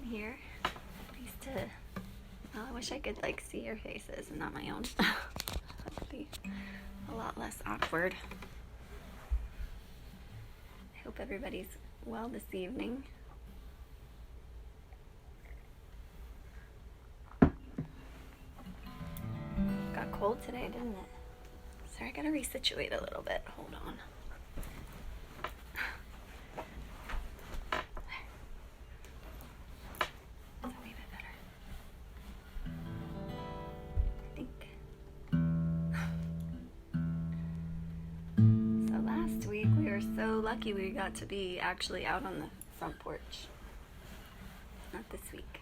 here. Well, I wish I could like see your faces and not my own. That'd be a lot less awkward. I hope everybody's well this evening. Got cold today, didn't it? Sorry, I gotta resituate a little bit. Hold on. That's a wee bit better. I think. So last week we were so lucky we got to be actually out on the front porch. Not this week.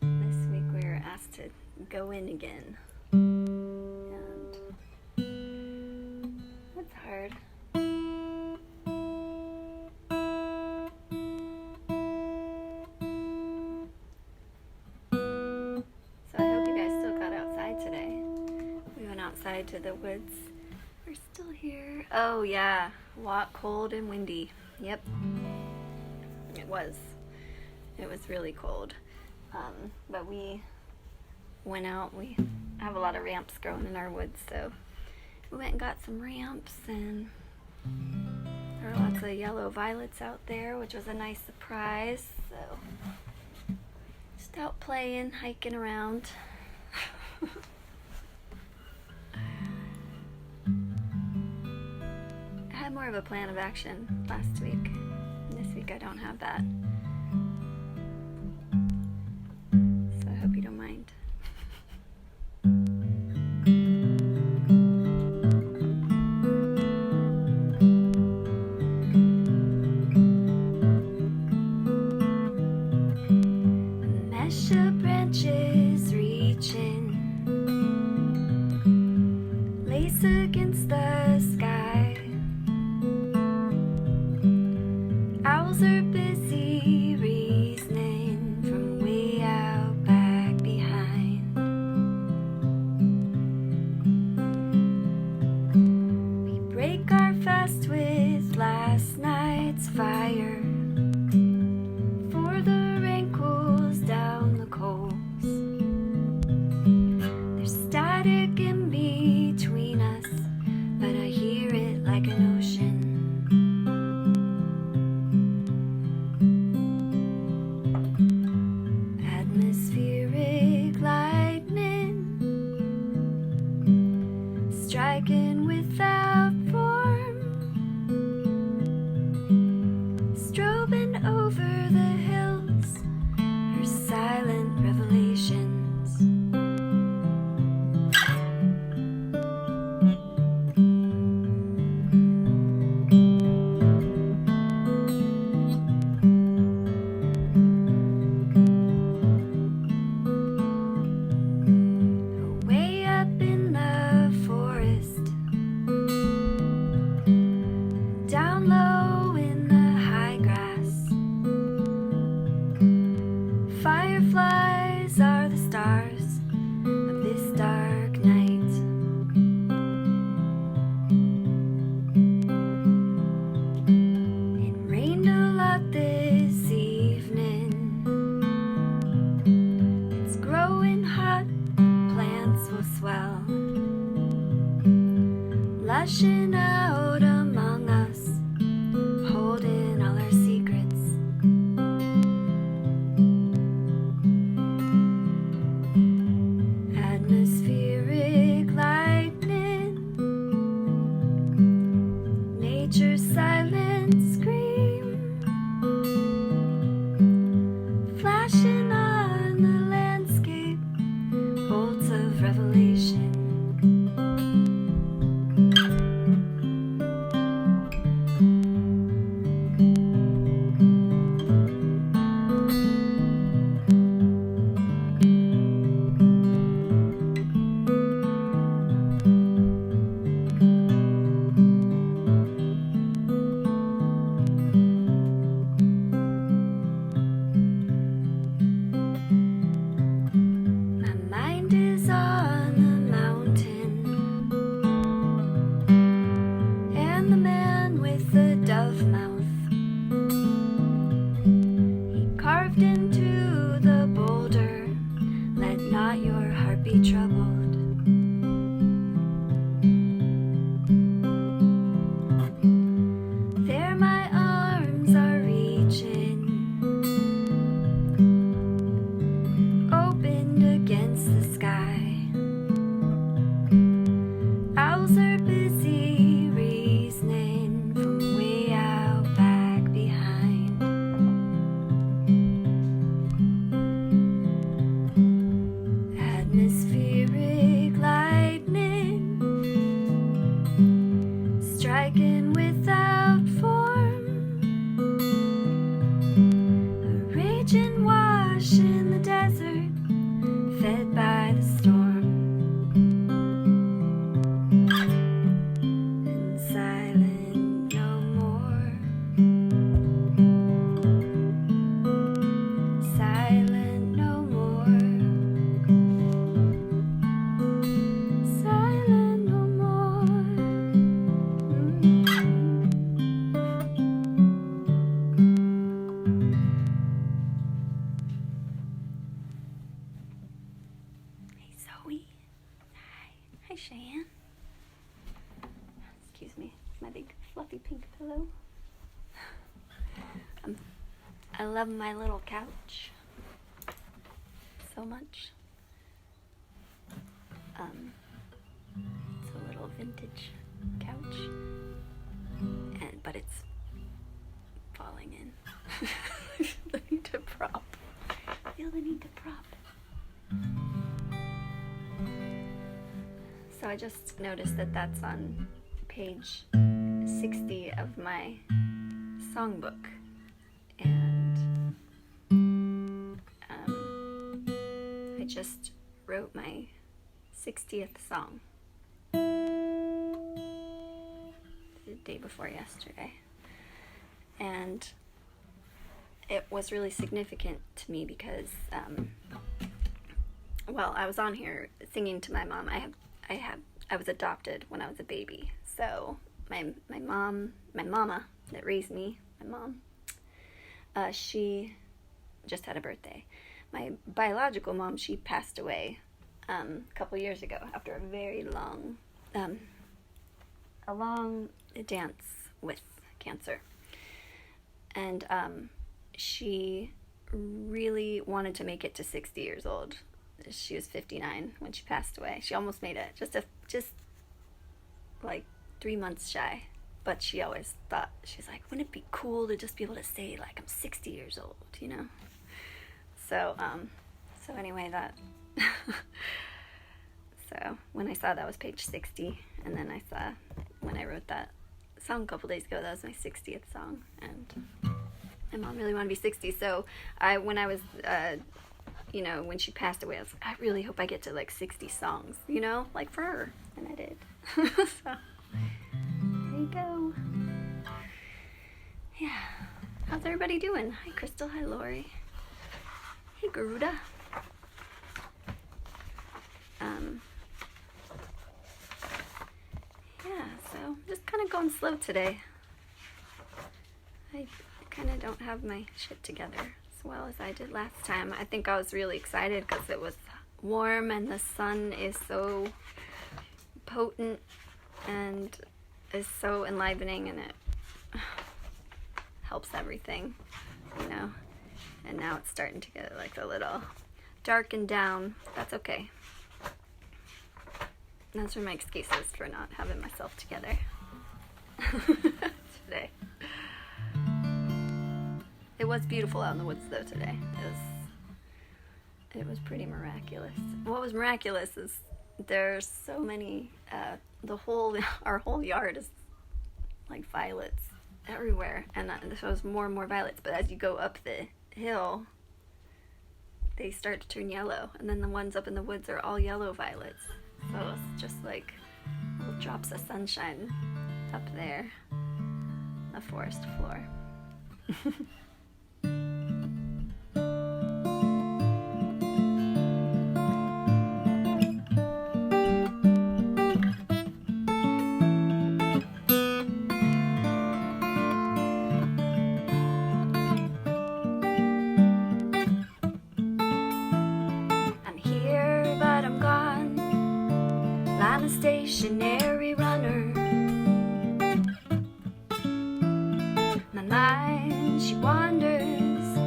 This week we were asked to go in again. And that's hard. So I hope you guys still got outside today. We went outside to the woods. We're still here. Oh yeah, cold and windy. Yep. It was really cold. But we went out. We have a lot of ramps growing in our woods, so we went and got some ramps, and there were lots of yellow violets out there, which was a nice surprise. So just out playing, hiking around. I had more of a plan of action last week. This week I don't have that. So I hope you don't mind. Mesha branches reaching, lace against the sky. Owls are busy reasoning from way out back behind. We break our fast with last night's fire, for the rain cools down the coals. There's static in between us, but I hear it like an ocean. Atmospheric lightning striking without form, strobing over the hills, her silent revelations. Way up in the forest, down low in the high grass, I love my little couch so much. It's a little vintage couch, but it's falling in. I feel the need to prop. So I just noticed that that's on page 60 of my songbook, and I just wrote my 60th song the day before yesterday, and it was really significant to me because I was on here singing to my mom. I was adopted when I was a baby, so my mama that raised me, my mom, she just had a birthday. My biological mom, she passed away a couple years ago after a very long dance with cancer, and she really wanted to make it to 60 years old. She was 59 when she passed away. She almost made it, just like 3 months shy. But she always thought, she's like, wouldn't it be cool to just be able to say, like, I'm 60 years old, you know? So anyway, that, so when I saw that was page 60, and then I saw, when I wrote that song a couple days ago, that was my 60th song, and my mom really wanted to be 60, so when I was, when she passed away, I was like, I really hope I get to, like, 60 songs, you know, like, for her, and I did. So, there you go. Yeah. How's everybody doing? Hi, Crystal. Hi, Lori. Hey, Garuda. Yeah, so just kind of going slow today. I kind of don't have my shit together as well as I did last time. I think I was really excited because it was warm and the sun is so potent and is so enlivening, and it helps everything, you know. And now it's starting to get like a little darkened down. That's okay. Those are my excuses for not having myself together today. It was beautiful out in the woods though today. It was pretty miraculous. What was miraculous is there's so many, our whole yard is like violets everywhere, and there was more and more violets, but as you go up the hill, they start to turn yellow, and then the ones up in the woods are all yellow violets. So it's just like little drops of sunshine up there, the forest floor. Stationary runner. My mind, she wanders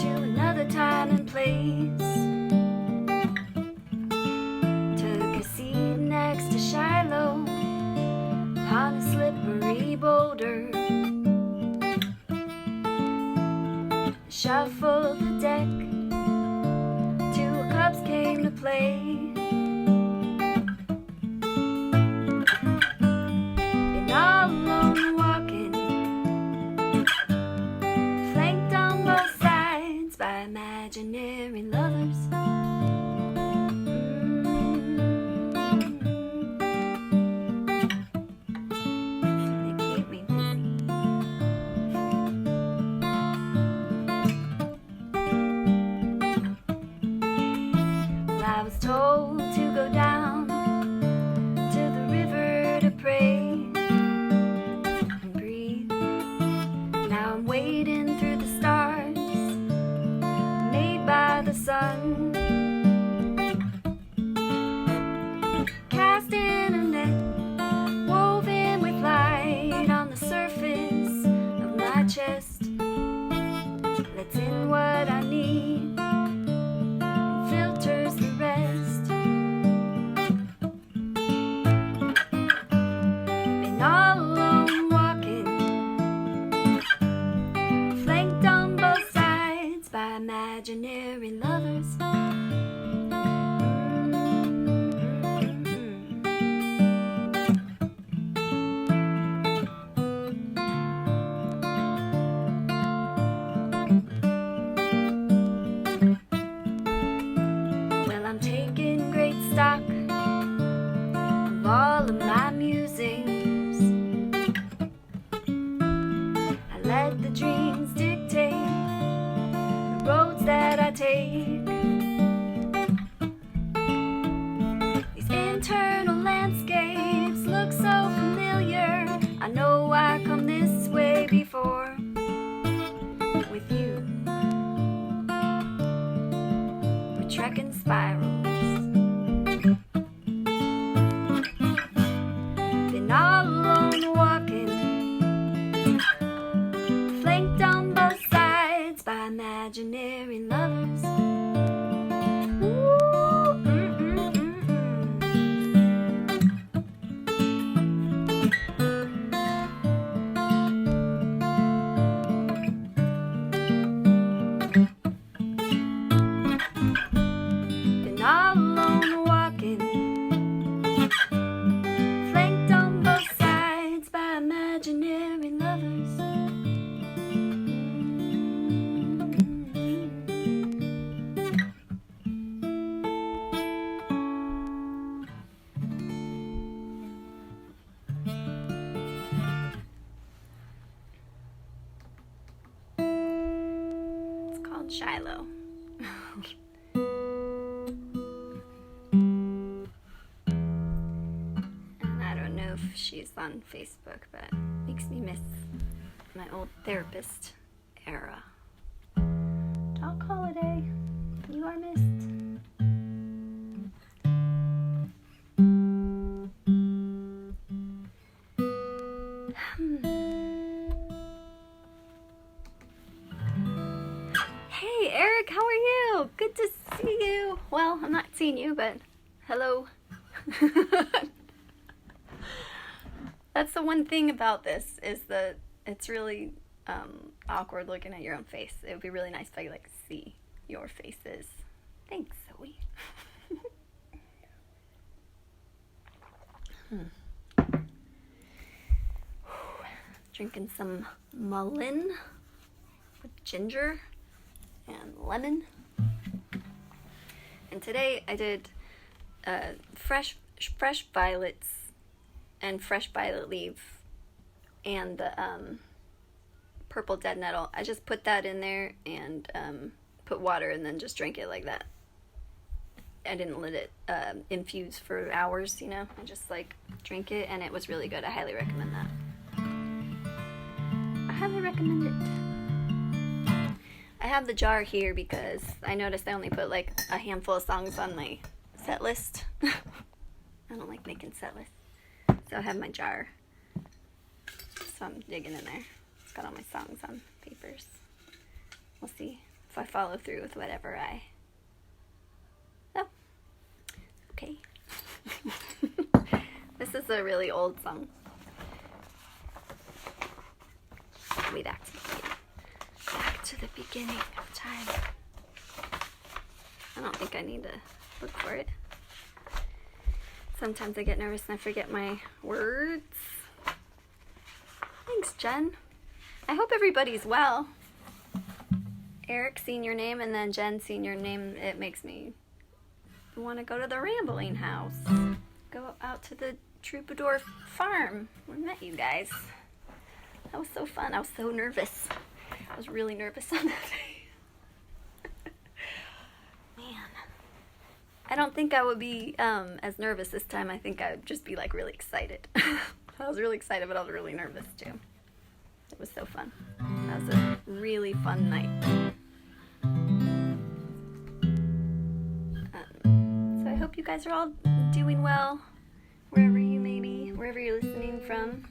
to another time and place. Took a seat next to Shiloh upon a slippery boulder. Shuffled the deck, 2 cups came to play. Imaginary lovers. They keep me busy. Well, I was told imaginary lovers. Well, I'm taking great stock of all of my musings. I let the dreams dictate the roads that I take. These internal landscapes look so familiar. I know I come this way before with you. We're trekking spirals. Been all alone walking, flanked on both sides by imaginary lovers. Been all alone walking, flanked on both sides by imaginary lovers. It's called Shiloh. And I don't know if she's on Facebook, but it makes me miss my old therapist era. Dog holiday, you are missed. Hey Eric, how are you? Good to see you. Well, I'm not seeing you, but hello. That's the one thing about this, is that it's really awkward looking at your own face. It would be really nice if I could like see your faces. Thanks, Zoe. Drinking some mullein with ginger and lemon. And today I did fresh violets and fresh violet leaf and the purple dead nettle. I just put that in there and put water and then just drank it like that. I didn't let it infuse for hours, you know. I just like drink it, and it was really good. I highly recommend that. I highly recommend it. I have the jar here because I noticed I only put like a handful of songs on my set list. I don't like making set lists. So I have my jar. So I'm digging in there. It's got all my songs on papers. We'll see if I follow through with whatever I... Oh. Okay. This is a really old song. Way back to the beginning. Back to the beginning of time. I don't think I need to look for it. Sometimes I get nervous and I forget my words. Thanks, Jen. I hope everybody's well. Eric, seeing your name, and then Jen, seeing your name, it makes me want to go to the Rambling House. Go out to the Troubadour Farm. We met you guys. That was so fun. I was so nervous. I was really nervous on that day. Man. I don't think I would be as nervous this time. I think I would just be like really excited. I was really excited, but I was really nervous too. It was so fun. That was a really fun night. So I hope you guys are all doing well, wherever you may be, wherever you're listening from.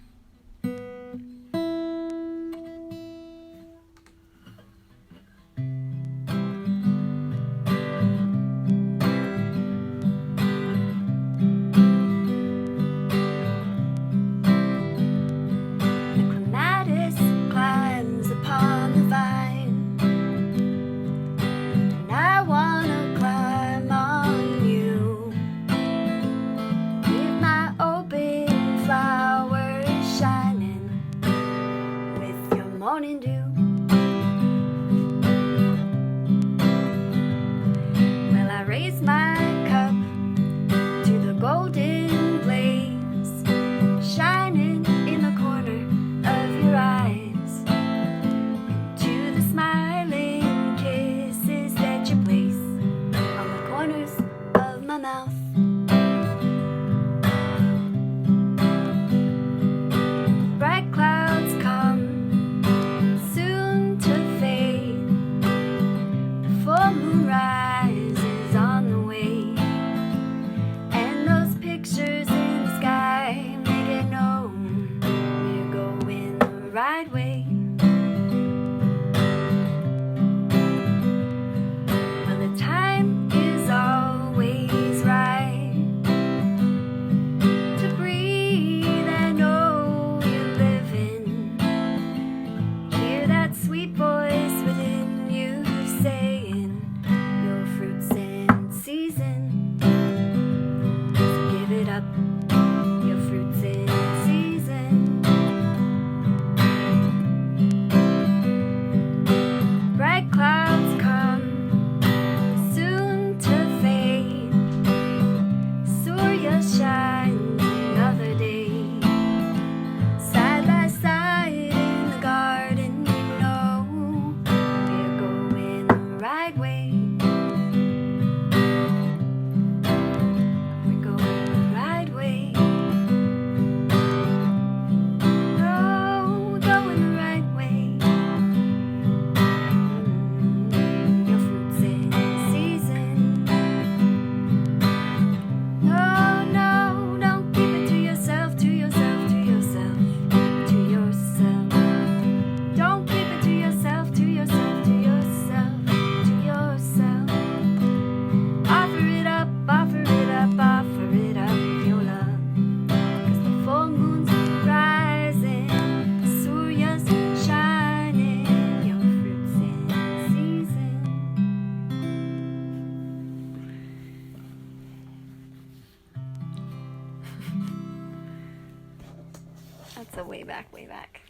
the way back, way back.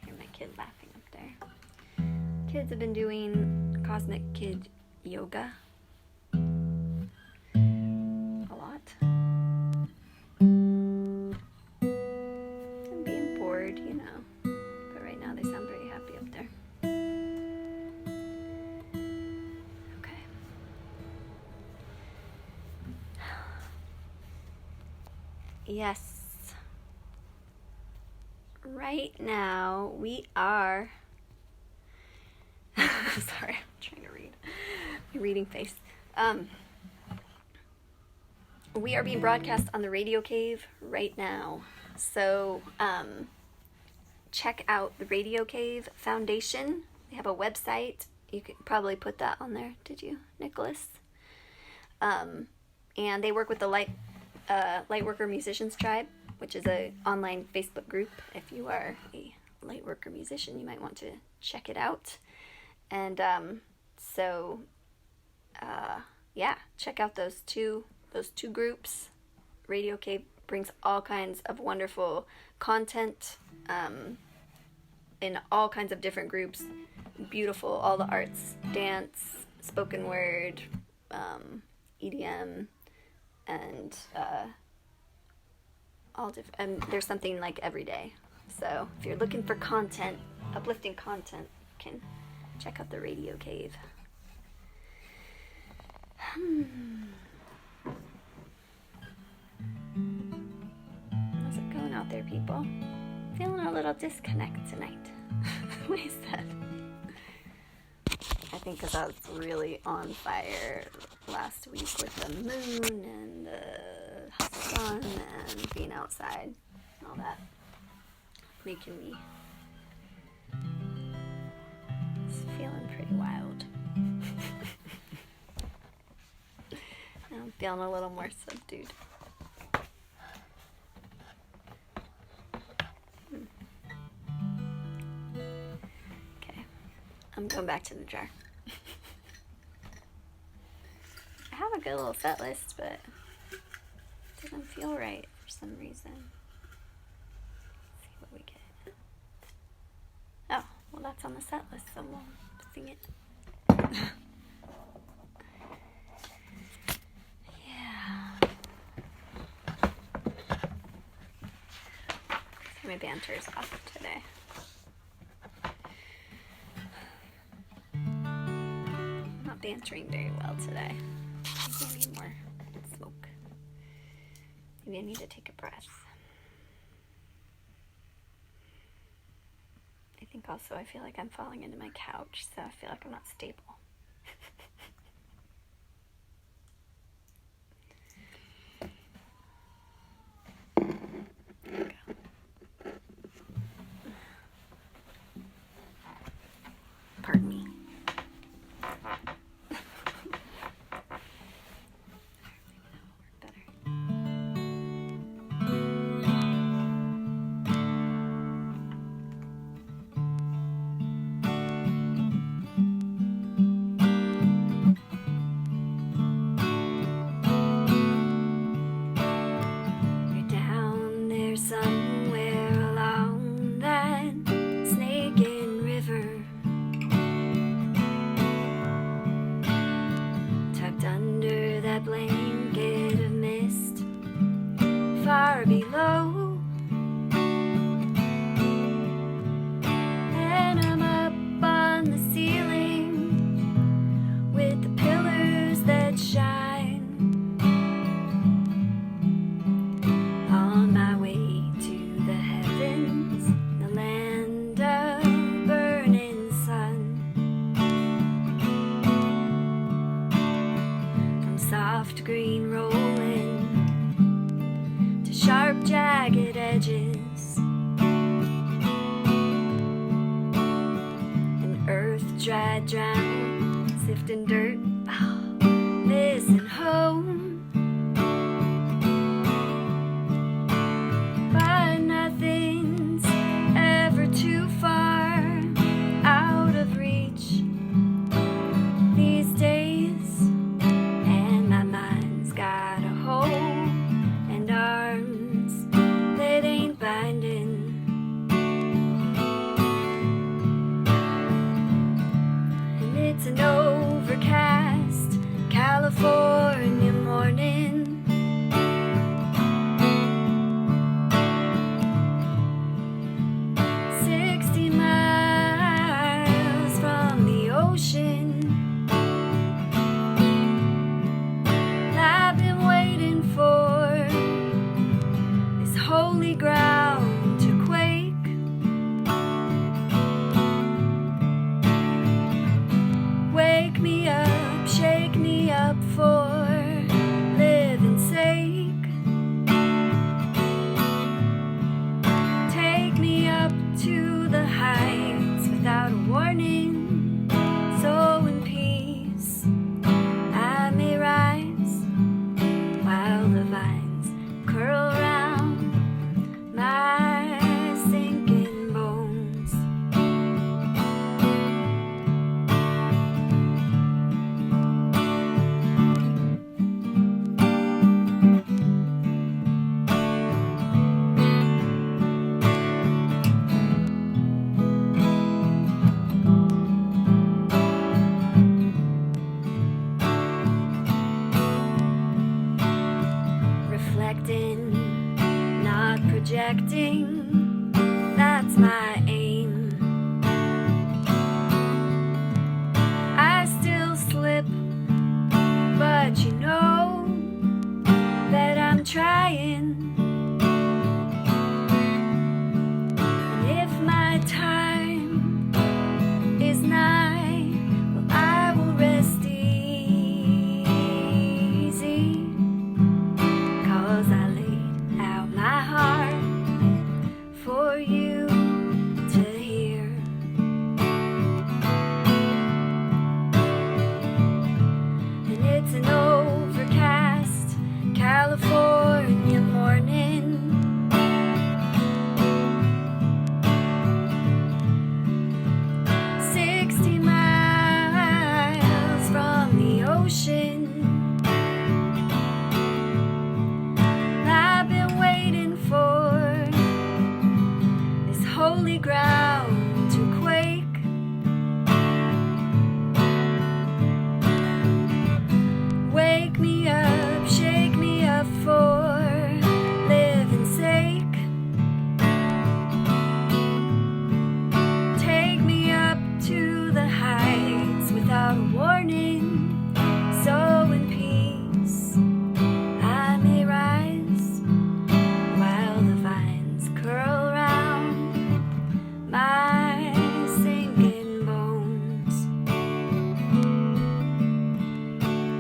Hear my kid laughing up there. Kids have been doing cosmic kid yoga a lot. I'm being bored, you know. But right now they sound very happy up there. Okay. Yes. Right now we are sorry, I'm trying to read. My reading face. We are being broadcast on the Radio Cave right now. So check out the Radio Cave Foundation. They have a website. You could probably put that on there. Did you, Nicholas? And they work with the Lightworker Musicians Tribe, which is an online Facebook group. If you are a lightworker musician, you might want to check it out. And yeah, check out those two groups. Radio Cave brings all kinds of wonderful content in all kinds of different groups. Beautiful, all the arts, dance, spoken word, EDM, and all different. And there's something like every day. So if you're looking for content, uplifting content, you can check out the Radio Cave. How's it going out there, people? Feeling a little disconnect tonight. Why is that? I think because I was really on fire last week with the moon and the sun and being outside and all that. Making me feeling pretty wild. I'm feeling a little more subdued. Okay, I'm going back to the jar. I have a good little set list, but it doesn't feel right for some reason. Let's see what we get. Oh, well, that's on the set list, so we'll sing it. My banter's off today. I'm not bantering very well today. Maybe I need more smoke. Maybe I need to take a breath. I think also I feel like I'm falling into my couch, so I feel like I'm not stable. Pardon me. You're down there somewhere along that snaking river. Under that blanket of mist far below, and I'm up on the ceiling with the pillars that shine, on my way to the heavens, the land of burning sun. Soft green rolling to sharp jagged edges, and earth dried drown, sifting dirt, missing home. But nothing's ever too far out of reach these days. Got a hope and arms up for living's sake. Take me up to the heights without a warning, so in peace I may rise, while the vines curl round my sinking bones. Reflecting, not projecting, that's my aim. I still slip, but you know that I'm trying. And if my time is nigh, well, I will rest easy, 'cause I laid out my heart for you to hear. And it's an overcast California morning. 60 miles from the ocean. I've been waiting for this holy ground to quake. Wake me up, shake me up for living's sake. Take me up to the heights without a warning, so in peace I may rise, while the vines curl round my sinking bones.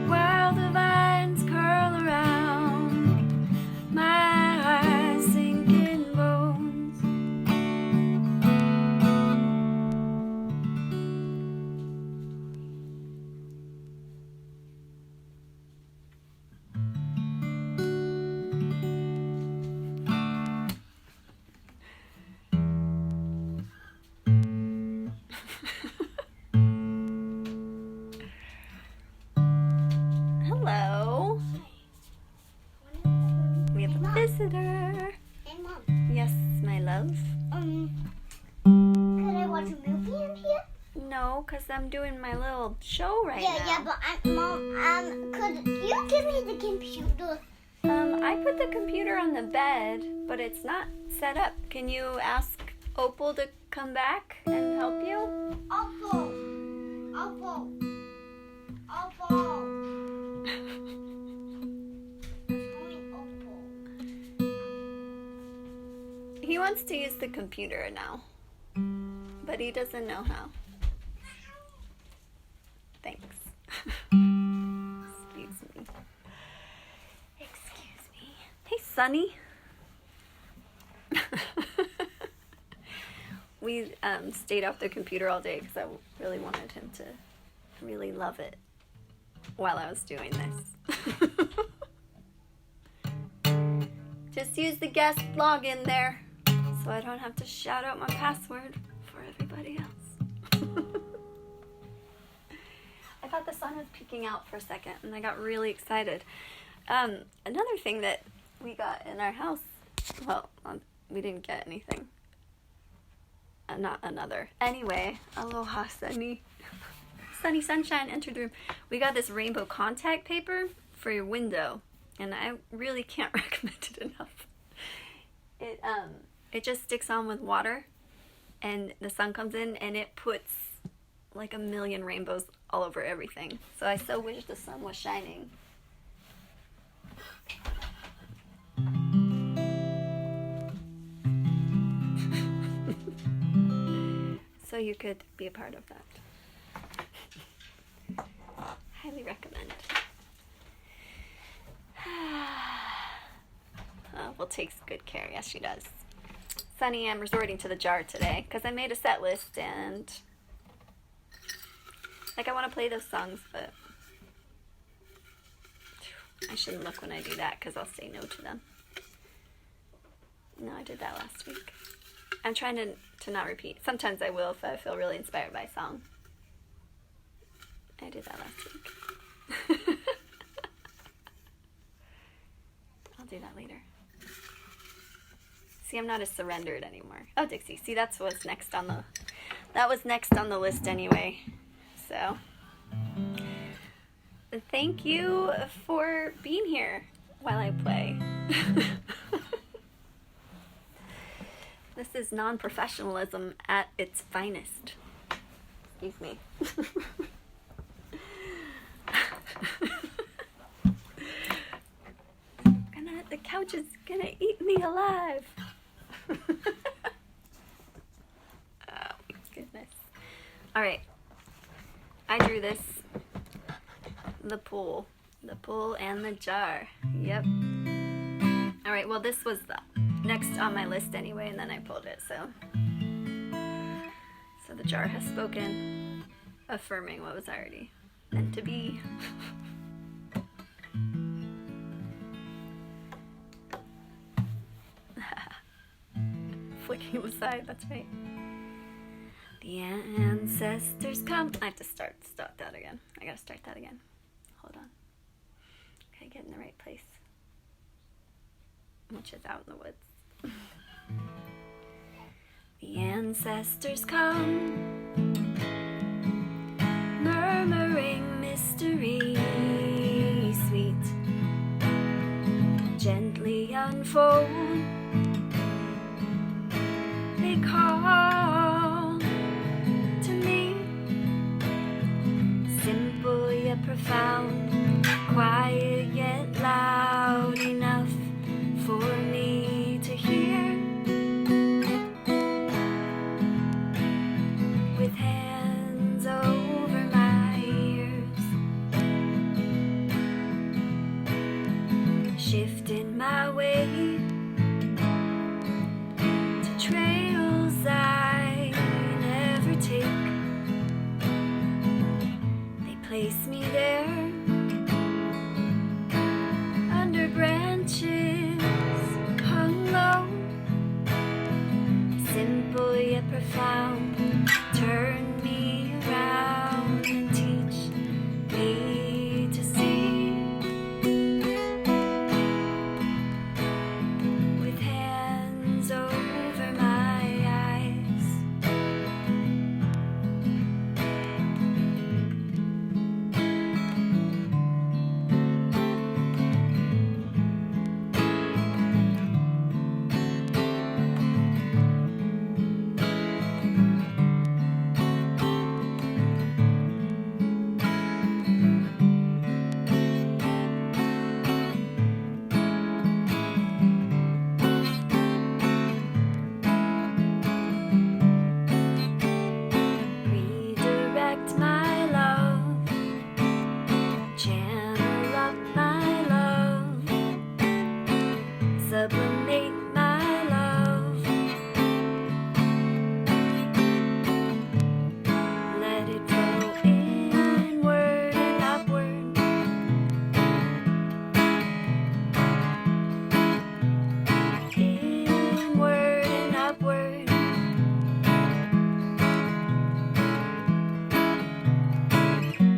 While the vines curl around my sinking bones. Hello. We have a visitor. Hey, Mom. Yes, my love. Could I watch a movie in here? No, because I'm doing my little show right now. Yeah, but Mom, could you give me the computer? I put the computer on the bed, but it's not set up. Can you ask Opal to come back and help you? Opal. He wants to use the computer now, but he doesn't know how. Thanks. Excuse me. Excuse me. Hey, Sonny. We stayed off the computer all day because I really wanted him to really love it while I was doing this. Just use the guest login there, so I don't have to shout out my password for everybody else. I thought the sun was peeking out for a second, and I got really excited. Another thing that we got in our house, well, we didn't get anything. Not another. Anyway, aloha, Sunny. Sunny Sunshine entered the room. We got this rainbow contact paper for your window, and I really can't recommend it enough. It just sticks on with water, and the sun comes in, and it puts like a million rainbows all over everything. So I so wish the sun was shining. So you could be a part of that. Highly recommend. Will takes good care. Yes, she does. Sunny, I'm resorting to the jar today because I made a set list and like I want to play those songs, but I shouldn't look when I do that because I'll say no to them. No, I did that last week. I'm trying to not repeat. Sometimes I will if I feel really inspired by a song. I did that last week. I'll do that later. See, I'm not as surrendered anymore. Oh, Dixie. See, that was next on the list anyway. So, thank you for being here while I play. This is non-professionalism at its finest. Excuse me. The couch is gonna eat me alive. Oh my goodness. Alright. I drew this. The pool and the jar. Yep. Alright, well this was the next on my list anyway, and then I pulled it, so the jar has spoken, affirming what was already meant to be. Flicking the side, that's right. The ancestors come. I have to start that again. I gotta start that again. Hold on. Okay, get in the right place. Which is out in the woods. The ancestors come, murmuring mystery sweet, gently unfold. They call to me, simple yet profound, quiet yet loud enough for me to hear. With hands over my ears, shifting my way to trails I never take. They place me there under branches hung low, simple yet profound. Turn me around and teach me to see. With hands over my eyes, redirect my love, channel up my love, sublimate my love, let it flow inward and upward, inward and upward.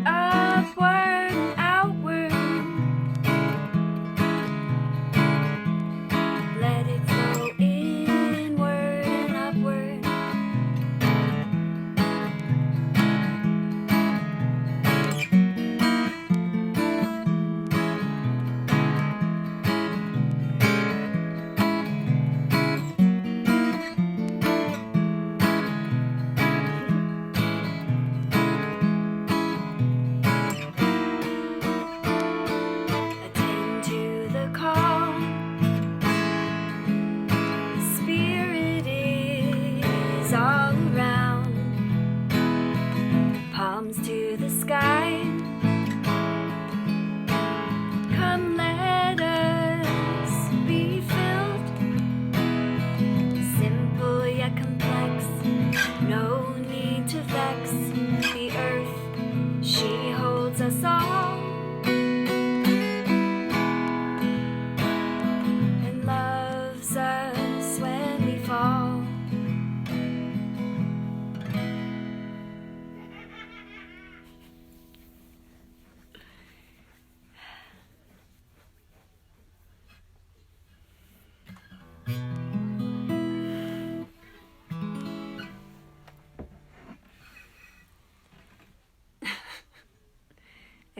Upward and outward, let it flow inward and upward. Attend to the call. Spirit is all around. Palms to the sky. Come, let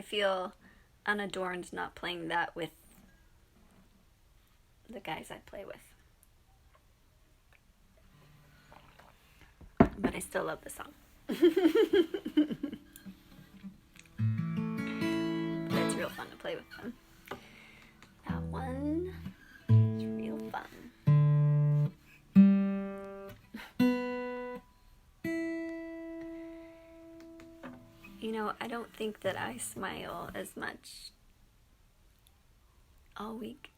feel unadorned not playing that with the guys I play with. But I still love the song. But it's real fun to play with them. That one is real fun. You know, I don't think that I smile as much all week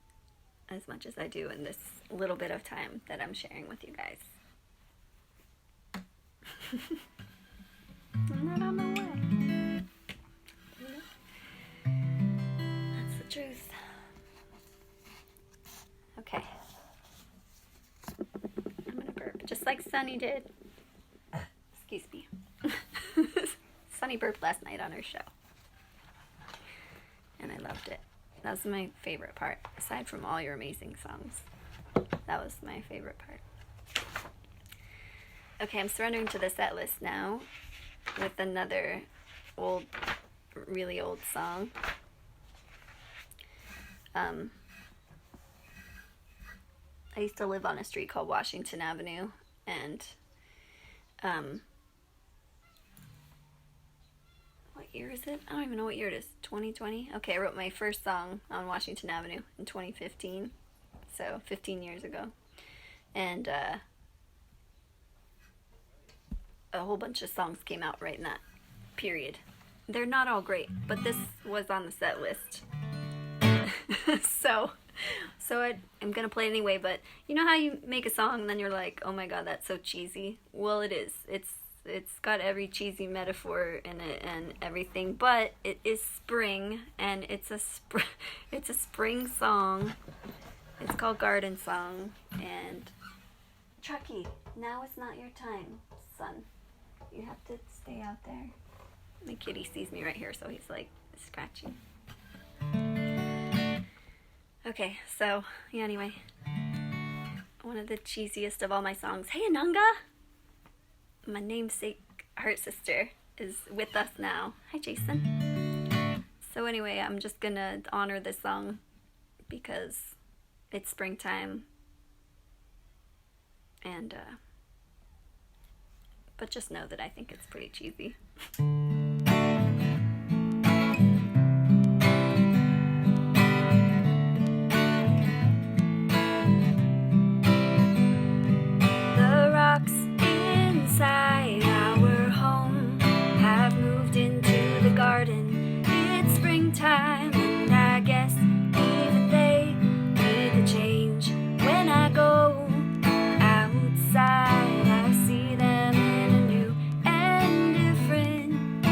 as much as I do in this little bit of time that I'm sharing with you guys. I'm not on my way. That's the truth. Okay. I'm gonna burp, just like Sunny did. Excuse me. Sunny burped last night on her show. And I loved it. That was my favorite part. Aside from all your amazing songs. That was my favorite part. Okay, I'm surrendering to the set list now with another old, really old song. I used to live on a street called Washington Avenue, and what year is it? I don't even know what year it is. 2020? Okay, I wrote my first song on Washington Avenue in 2015, so 15 years ago. And a whole bunch of songs came out right in that period. They're not all great, but this was on the set list. so I'm gonna play it anyway, but you know how you make a song and then you're like, oh my god, that's so cheesy? Well, it is. It's got every cheesy metaphor in it and everything, but it is spring, and it's a spring song. It's called Garden Song, and Truckee, now is not your time, son. You have to stay out there. My kitty sees me right here, so he's like scratching. Okay, so yeah, anyway. One of the cheesiest of all my songs. Hey, Ananga! My namesake heart sister is with us now. Hi, Jason. So anyway, I'm just gonna honor this song because it's springtime. And, but just know that I think it's pretty cheesy. The rocks inside our home have moved into the garden. It's springtime, and I guess even they need the change. When I go outside, I see them in a new and different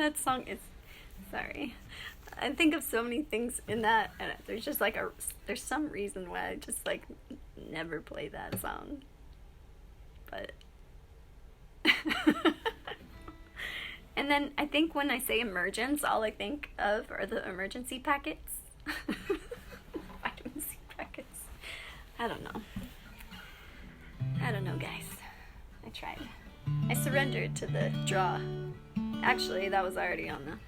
That song is, sorry. I think of so many things in that, and there's just like there's some reason why I just like never play that song. But, and then I think when I say emergence, all I think of are the emergency packets. Vitamin C packets. I don't know. I don't know, guys. I tried. I surrendered to the draw. Actually, that was already on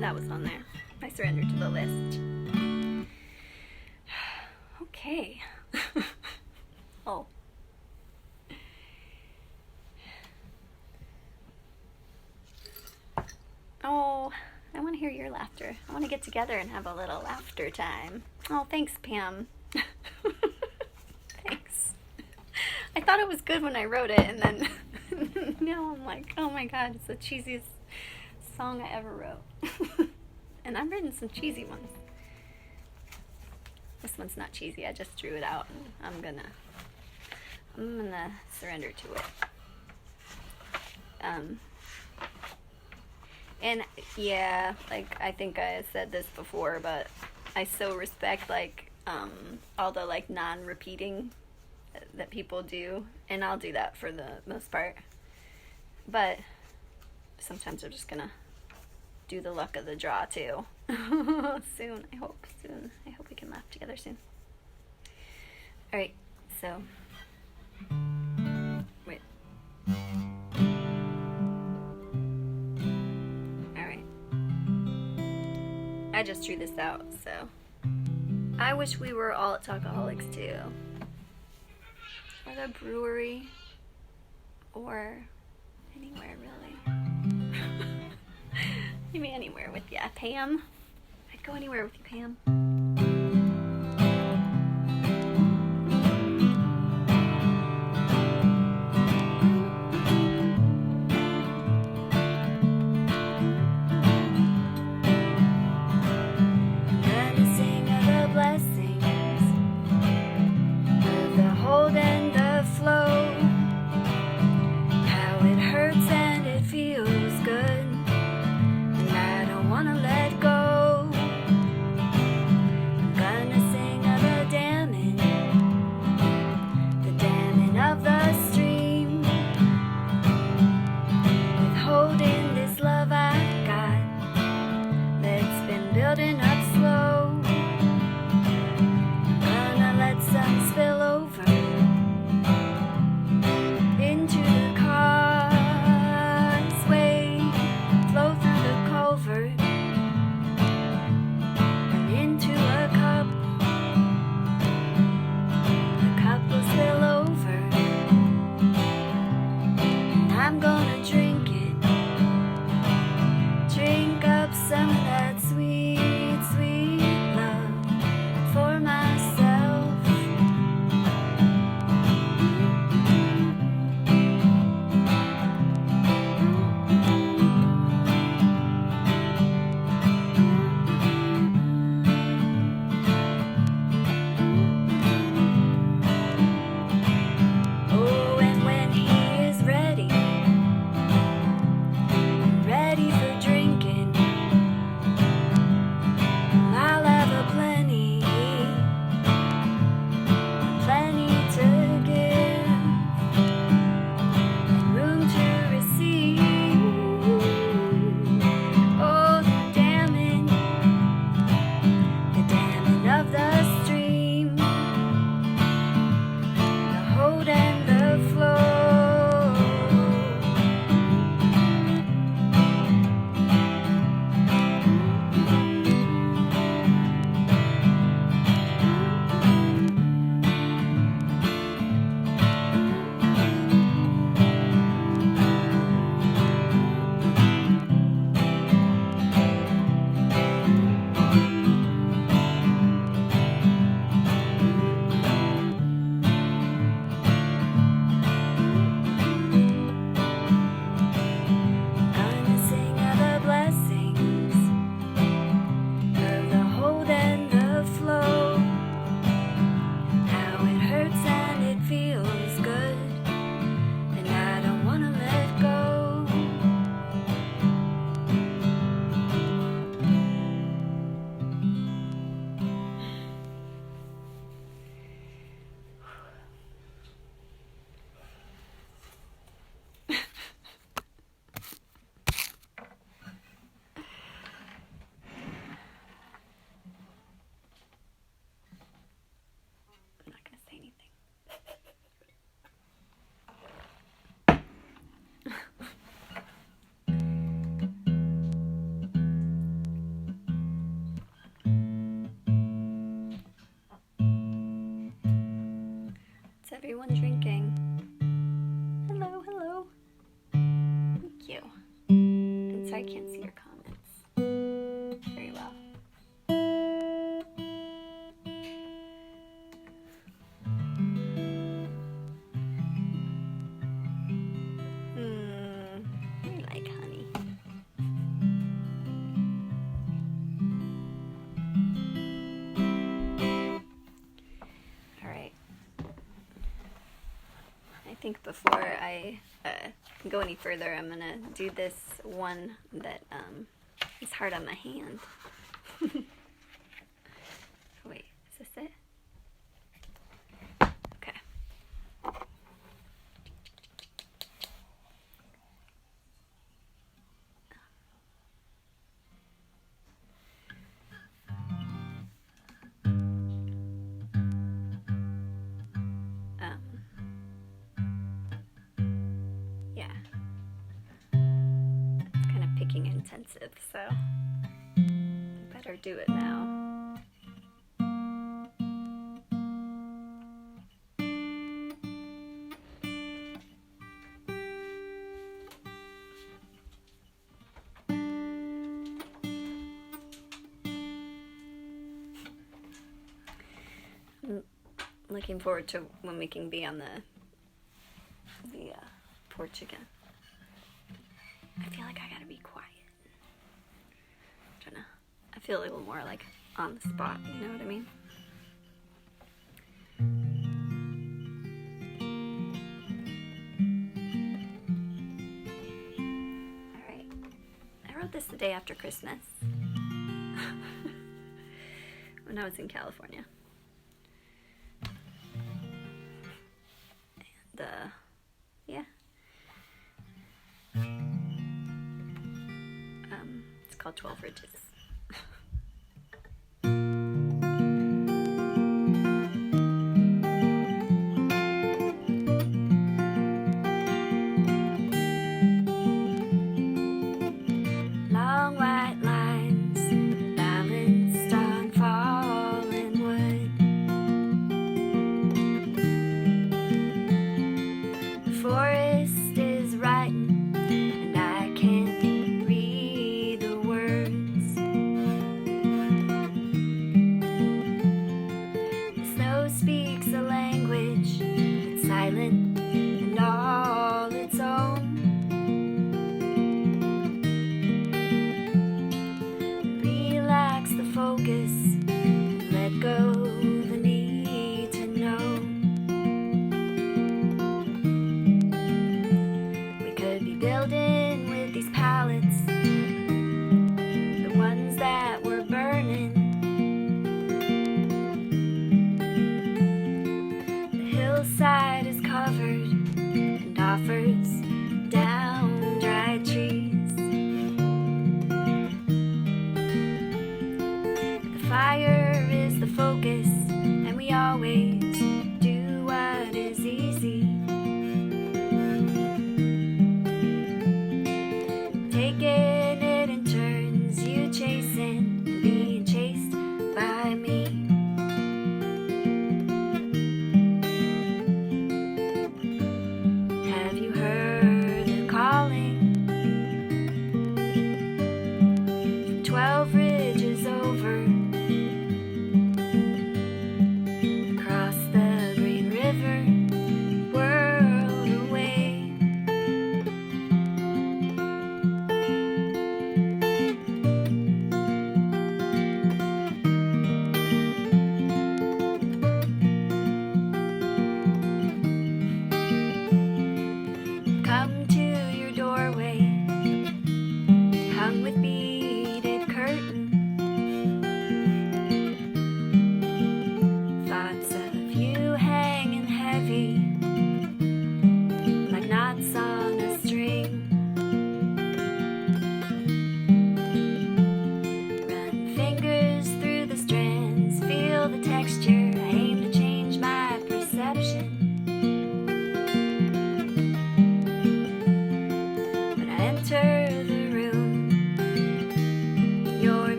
that was on there. I surrendered to the list. Okay. Oh. Oh, I want to hear your laughter. I want to get together and have a little laughter time. Oh, thanks, Pam. Thanks. I thought it was good when I wrote it, and then now I'm like, oh my god, it's the cheesiest song I ever wrote. And I've written some cheesy ones. This one's not cheesy, I just drew it out, and I'm gonna surrender to it. And yeah, like, I think I said this before, but I so respect, like, all the, like, non-repeating that people do, and I'll do that for the most part. But sometimes we're just gonna do the luck of the draw, too. Soon, I hope. Soon. I hope we can laugh together soon. Alright, so... Wait. I just drew this out, so I wish we were all at Talkaholics too, or the brewery, or anywhere really. Maybe anywhere with you, Pam. I'd go anywhere with you, Pam. one drinking. Hello, hello. Thank you. And sorry I can't see your comments very well. I like honey. Alright. I think before I go any further, I'm gonna do this one that is hard on my hand. Wait, is this it? Okay. Yeah. It's kind of picking intensive, so better do it now. I'm looking forward to when we can be on the porch again. I feel like I gotta be quiet. I feel a little more like on the spot, you know what I mean? Alright. I wrote this the day after Christmas. When I was in California. And, yeah. It's called 12 Ridges. Long white lines balanced on fallen wood. The forest is rotten and I can't read the words.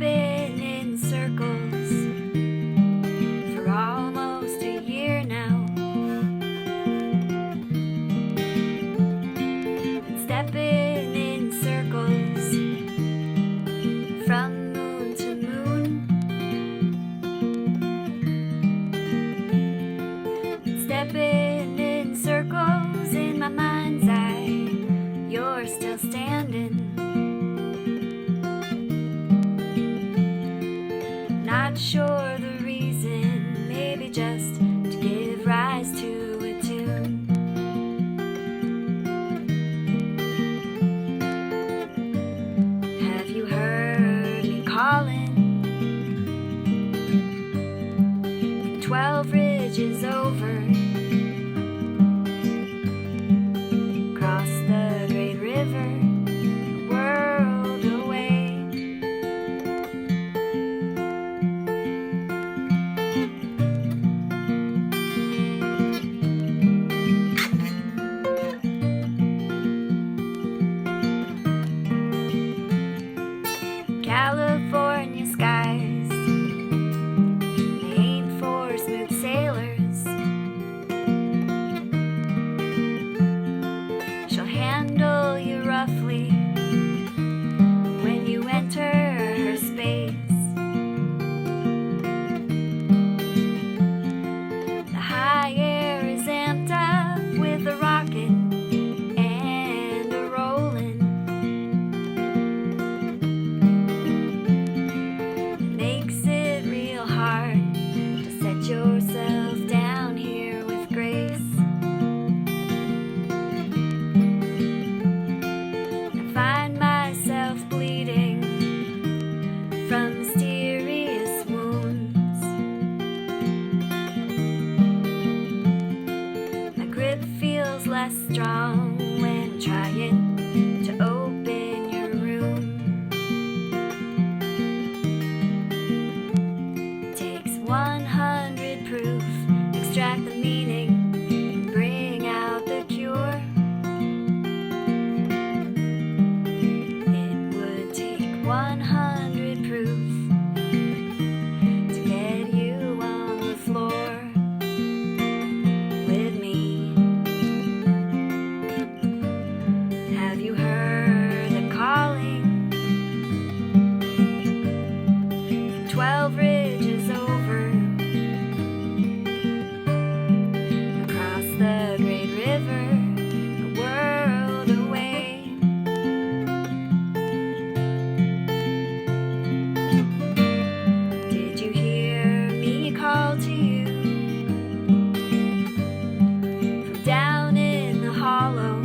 stepping in circles for almost a year now. Stepping in circles from moon to moon. Stepping in circles in my mind's eye. You're still standing. Not sure the reason, maybe just to give rise to a tune. Have you heard me calling? 12 ridges over, across the great river, a world away. California skies, they ain't for smooth sailors. She'll handle you roughly when you enter her space. The high air is amped up with a rocket and a rolling. Makes it real hard to set yourself down here with grace. I find myself bleeding from mysterious wounds. My grip feels less strong when trying to open your room. Takes 100 proof, extract the meaning, and bring out the cure. It would take 100 proof to get you on the floor with me. Have you heard the calling? 12 ridges over, across the great river, a world away. Did you hear me call to you from down in the hollow?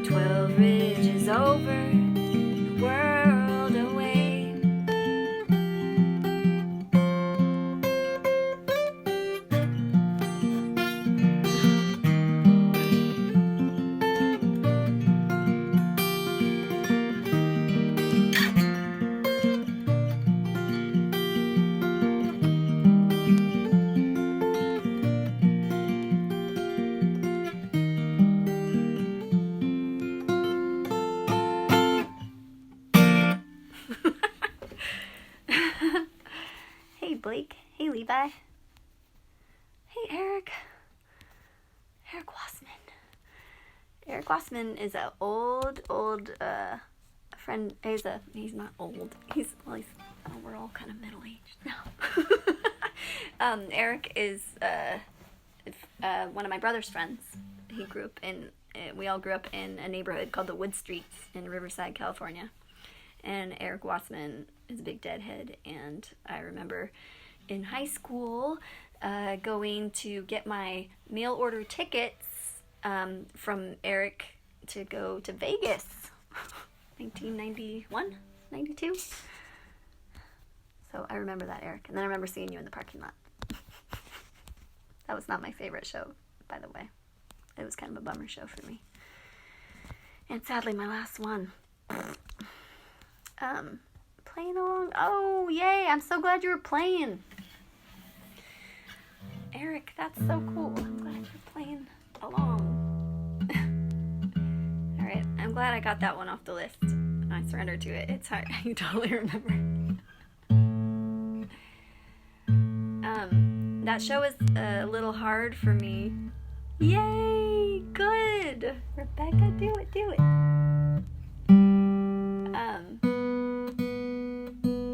12 ridges over, a world away. Hey Blake. Hey Levi. Hey Eric. Eric Wassman. Eric Wassman is an old friend. He's not old. We're all kind of middle-aged now. Eric is one of my brother's friends. We all grew up in a neighborhood called the Wood Streets in Riverside, California. And Eric Wassman is a big deadhead, and I remember in high school going to get my mail order tickets from Eric to go to Vegas, 1991, 92. So I remember that, Eric. And then I remember seeing you in the parking lot. That was not my favorite show, by the way. It was kind of a bummer show for me. And sadly, my last one. Playing along. Oh, yay. I'm so glad you were playing. Eric, that's so cool. I'm glad you're playing along. Alright, I'm glad I got that one off the list. I can't surrender to it. It's hard. You totally remember. That show was a little hard for me. Yay! Good! Rebecca, do it, do it.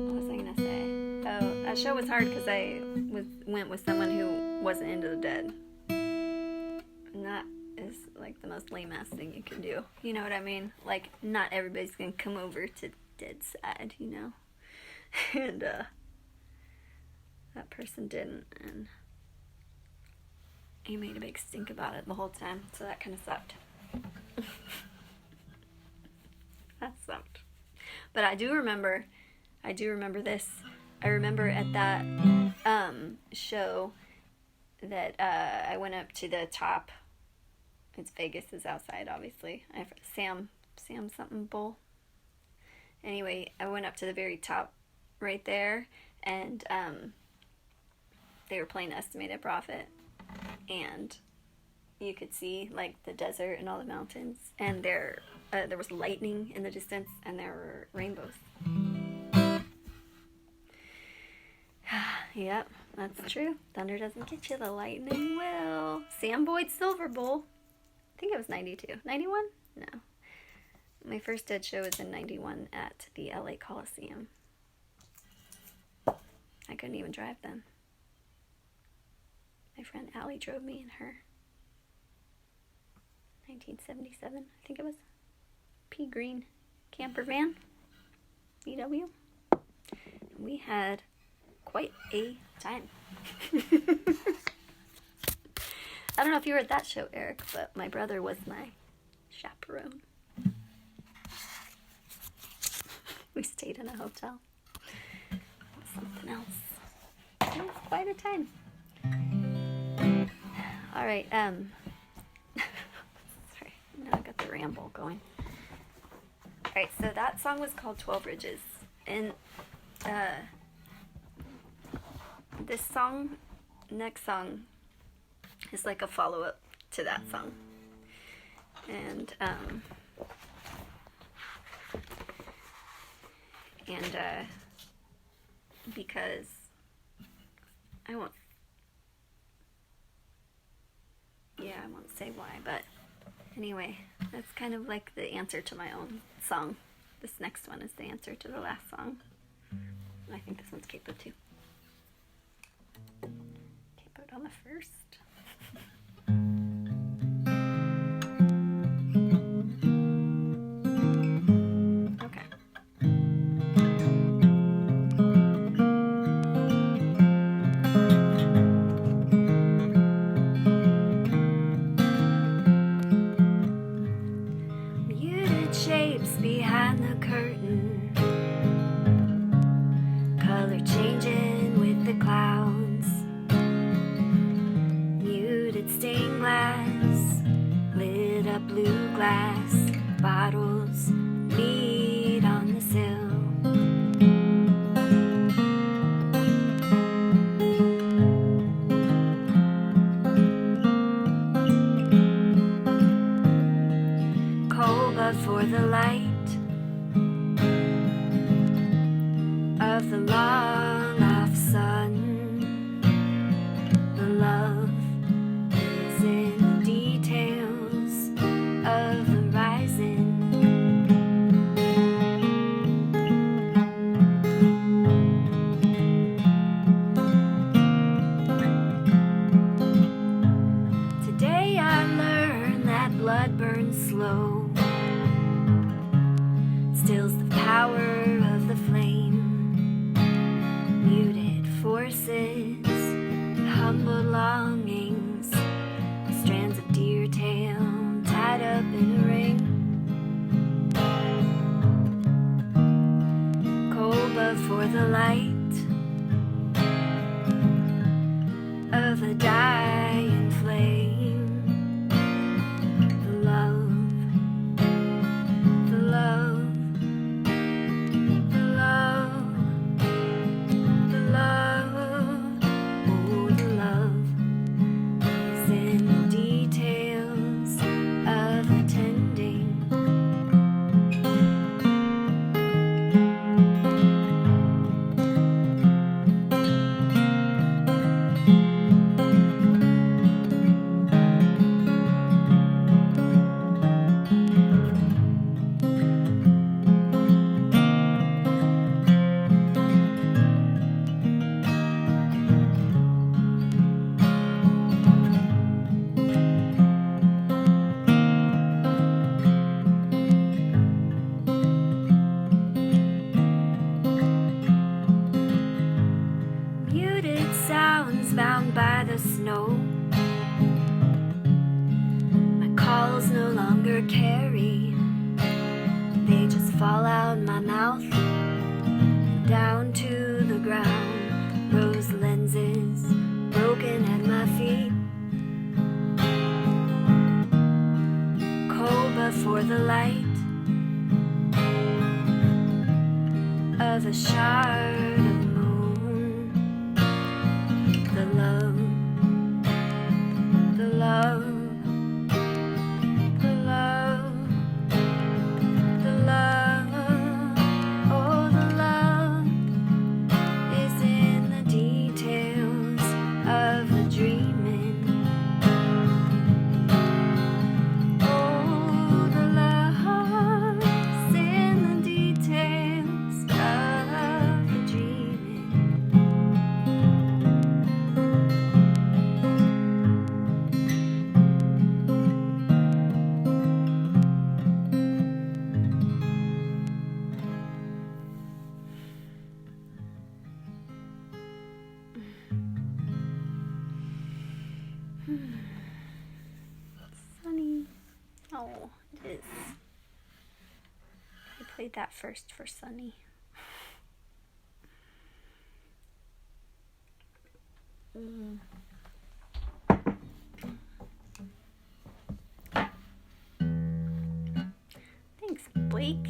What was I gonna say? Oh, that show was hard because I went with someone who wasn't into the dead. And that is like the most lame-ass thing you can do. You know what I mean? Like, not everybody's gonna come over to dead side, you know? And, that person didn't, and he made a big stink about it the whole time, so that kind of sucked. That sucked. But I do remember this. I remember at that show that I went up to the top. It's Vegas is outside, obviously. Sam something bowl. Anyway, I went up to the very top right there, and they were playing Estimated Profit, and you could see like the desert and all the mountains, and there was lightning in the distance, and there were rainbows. Yep, that's true. Thunder doesn't get you, the lightning will. Sam Boyd's Silver Bowl. I think it was 92. 91? No. My first dead show was in 91 at the LA Coliseum. I couldn't even drive then. My friend Allie drove me in her 1977, I think it was, pea green camper van, VW. We had quite a time. I don't know if you were at that show, Eric, but my brother was my chaperone. We stayed in a hotel. It was something else. It was quite a time. All right, sorry, now I got the ramble going. All right, so that song was called 12 Ridges, and this song, next song, is like a follow-up to that song, and because I won't say why, but anyway, that's kind of like the answer to my own song. This next one is the answer to the last song. I think this one's capoed too. Capoed on the first. Behind the curtain, color changing with the clouds, muted stained glass, lit up blue glass, bottles meet on the sill. Cold but for the light of the long off sun, the love is in the details of the rising. Today I learned that blood burns slow, stills the power of the flame. Muted forces, humbled longings, strands of deer tail tied up in a ring. Cold but for the light of a dying flame. The love, the love, the love, the love, oh the love is in the details of attending. snow. My calls no longer carry, they just fall out my mouth, down to the ground. Rose lenses broken at my feet, cold before the light of a shard of moon. The love, the love, the love, the love, oh the love is in the details of the dreaming. Oh, the love is in the details of the dreaming. Sunny. Oh, it is. I played that first for Sunny. Thanks, Blake.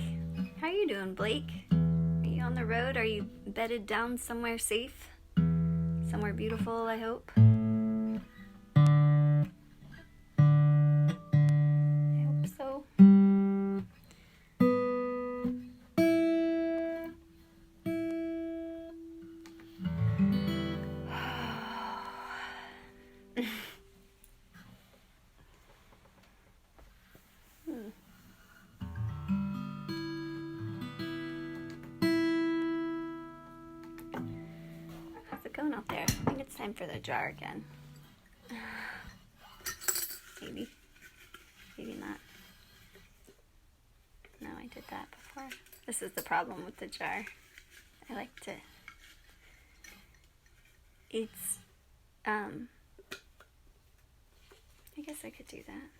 How are you doing, Blake? Are you on the road? Are you bedded down somewhere safe? Somewhere beautiful, I hope. I hope so. How's it going out there? I think it's time for the jar again. Maybe. Maybe not. No, I did that before. This is the problem with the jar. I like to... It's... I guess I could do that.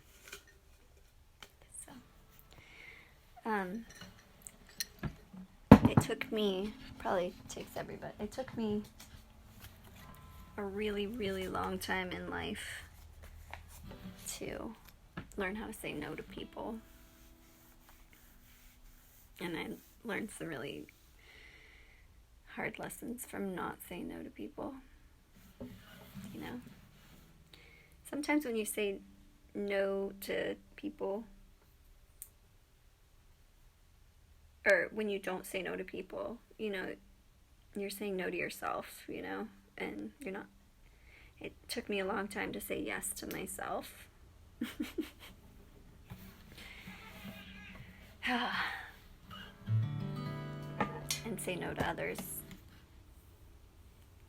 It took me, probably takes everybody, it took me a really, really long time in life to learn how to say no to people. And I learned some really hard lessons from not saying no to people. You know? Sometimes when you say no to people, or when you don't say no to people, you know, you're saying no to yourself, you know, and you're not. It took me a long time to say yes to myself. And say no to others.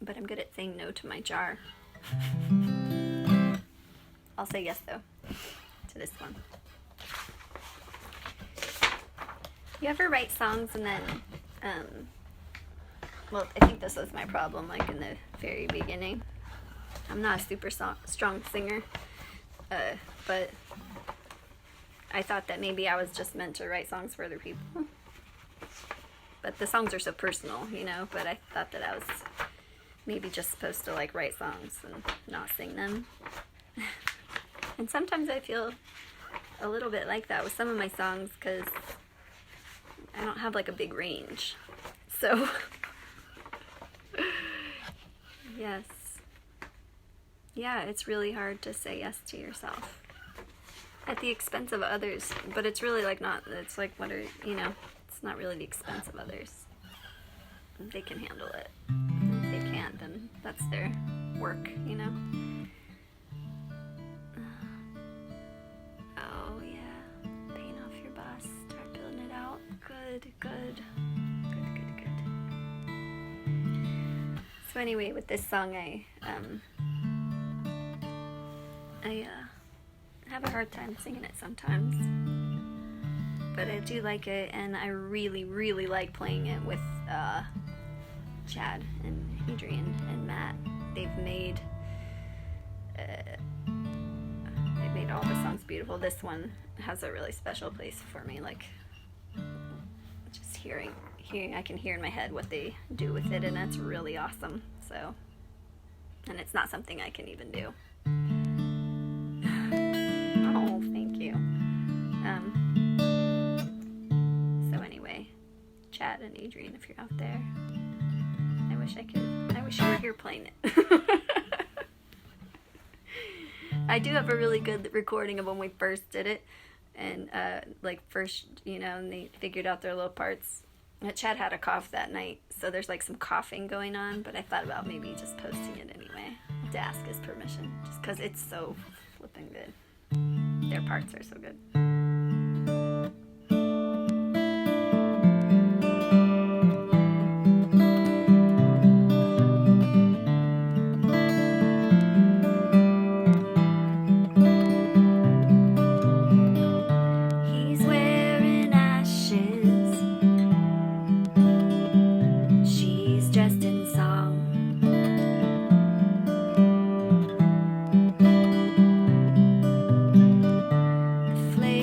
But I'm good at saying no to my jar. I'll say yes, though, to this one. You ever write songs and then, well, I think this was my problem, like in the very beginning. I'm not a super strong singer, but I thought that maybe I was just meant to write songs for other people. But the songs are so personal, you know, but I thought that I was maybe just supposed to, like, write songs and not sing them. And sometimes I feel a little bit like that with some of my songs, because I don't have like a big range. So, yes. Yeah, it's really hard to say yes to yourself at the expense of others. But it's really like not, it's like, what are, you know, it's not really the expense of others. They can handle it. If they can't, then that's their work, you know? Oh, yeah. Paying off your bus. Start building it out. Good. So anyway, with this song, I have a hard time singing it sometimes. But I do like it, and I really, really like playing it with Chad and Adrian and Matt. They've made it made all the songs beautiful. This one has a really special place for me. Like, just hearing, I can hear in my head what they do with it, and that's really awesome. So, and it's not something I can even do. Oh, thank you. So anyway, Chad and Adrian, if you're out there, I wish you were here playing it. I do have a really good recording of when we first did it, and first, and they figured out their little parts. Chad had a cough that night, so there's like some coughing going on, but I thought about maybe just posting it anyway, to ask his permission, just because it's so flipping good. Their parts are so good. Flame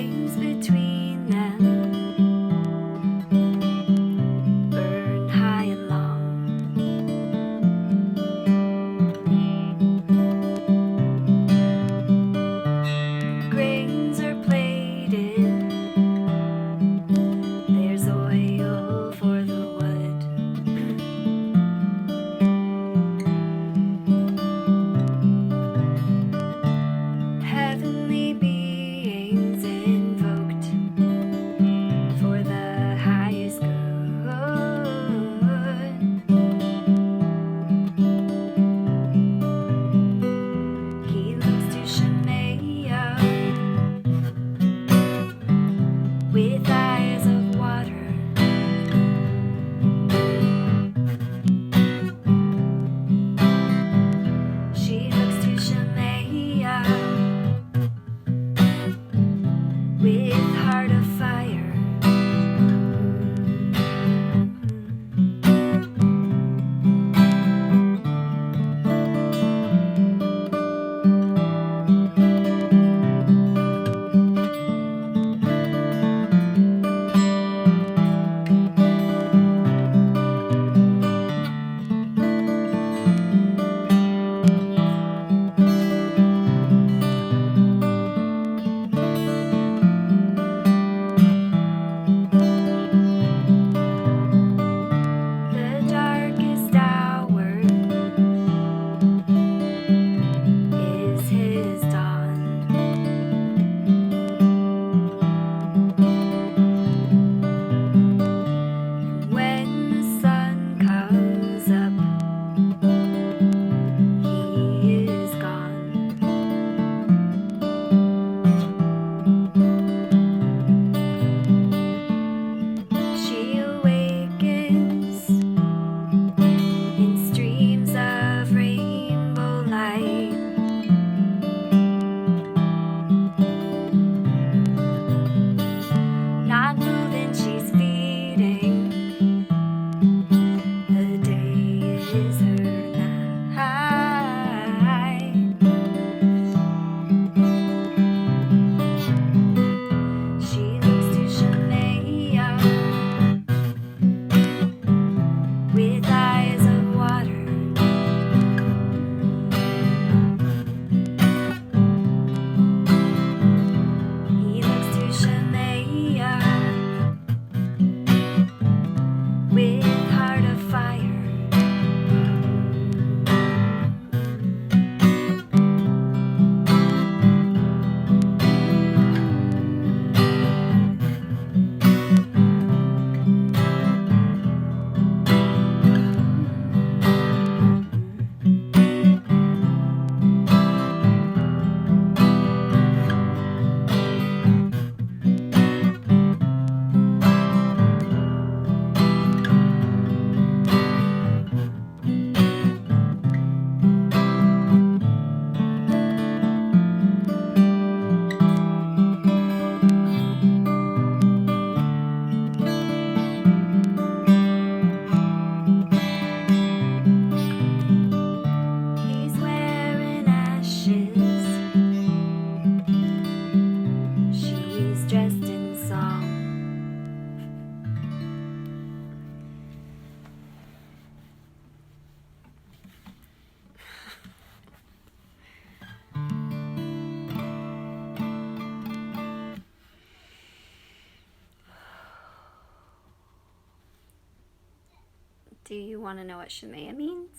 Do you want to know what Shemaiah means?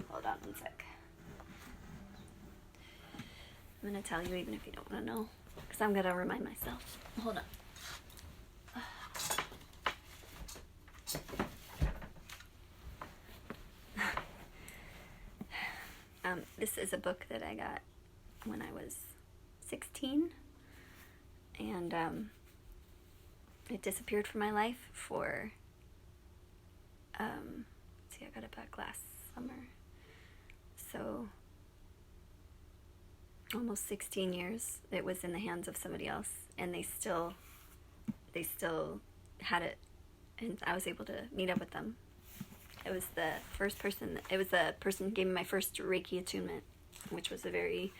Hold on one sec. I'm going to tell you even if you don't want to know. Because I'm going to remind myself. Hold on. This is a book that I got when I was 16. And it disappeared from my life for... see, I got it back last summer. So... almost 16 years it was in the hands of somebody else, and they still had it, and I was able to meet up with them. It was the person who gave me my first Reiki attunement, which was a very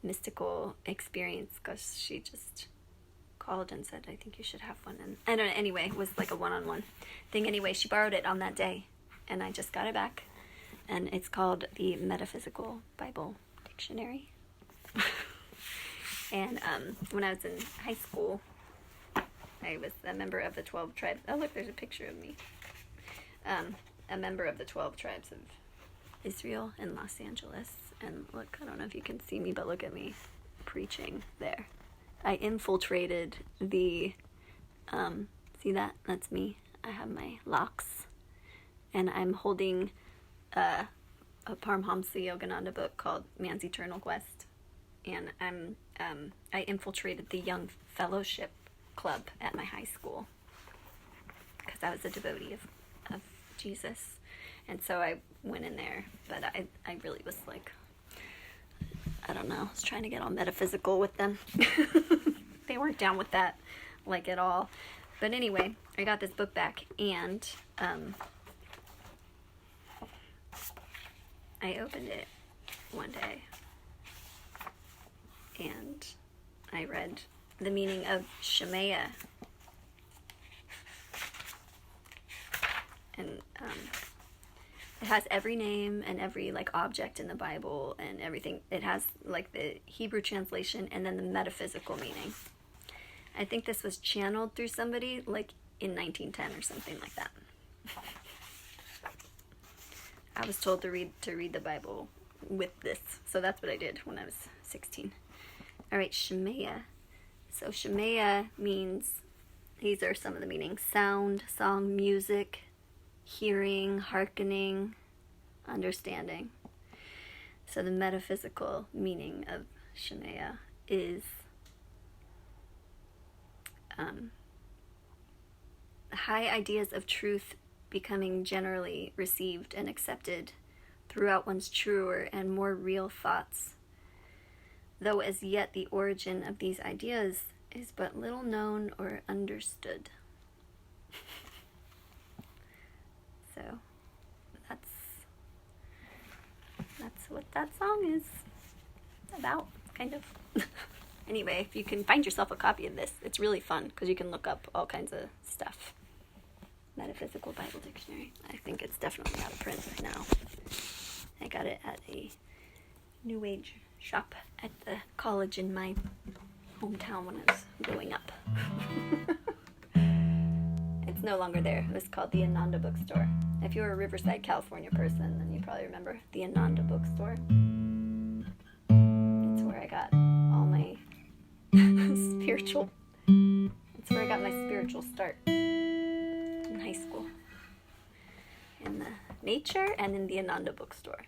mystical experience, because she just called and said, I think you should have one. And I don't know, anyway, it was like a one-on-one thing. Anyway, she borrowed it on that day, and I just got it back, and it's called the Metaphysical Bible Dictionary. And when I was in high school, I was a member of the 12 tribes. Oh, look, there's a picture of me. A member of the 12 tribes of Israel in Los Angeles. And look, I don't know if you can see me, but look at me preaching there. I infiltrated the, see that? That's me. I have my locks. And I'm holding a Paramhamsa Yogananda book called Man's Eternal Quest. And I infiltrated the Young Fellowship Club at my high school because I was a devotee of Jesus. And so I went in there, but I really was like, I don't know, I was trying to get all metaphysical with them. They weren't down with that, like, at all. But anyway, I got this book back, and I opened it one day, and I read the meaning of Shemaiah. And it has every name and every, like, object in the Bible and everything. It has, like, the Hebrew translation and then the metaphysical meaning. I think this was channeled through somebody, like, in 1910 or something like that. I was told to read the Bible with this, so that's what I did when I was 16. All right, Shemaiah. So Shemaiah means, these are some of the meanings: sound, song, music, hearing, hearkening, understanding. So the metaphysical meaning of Shemaiah is high ideas of truth becoming generally received and accepted throughout one's truer and more real thoughts, though as yet the origin of these ideas is but little known or understood. So that's what that song is about, kind of. Anyway, if you can find yourself a copy of this, it's really fun because you can look up all kinds of stuff. Metaphysical Bible Dictionary. I think it's definitely out of print right now. I got it at a New Age shop at the college in my hometown when I was growing up. It's no longer there. It was called the Ananda Bookstore. If you're a Riverside, California person, then you probably remember the Ananda Bookstore. It's where I got all my spiritual... It's where I got my spiritual start in high school. In the nature and in the Ananda Bookstore.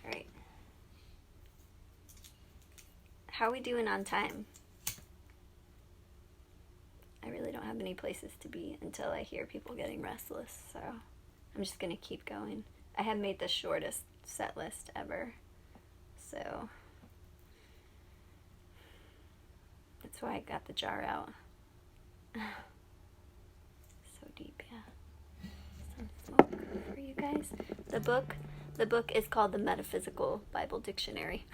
Alright. How are we doing on time? I really don't have any places to be until I hear people getting restless, so I'm just going to keep going. I have made the shortest set list ever, so that's why I got the jar out. So deep, yeah. Some smoke for you guys. The book is called the Metaphysical Bible Dictionary.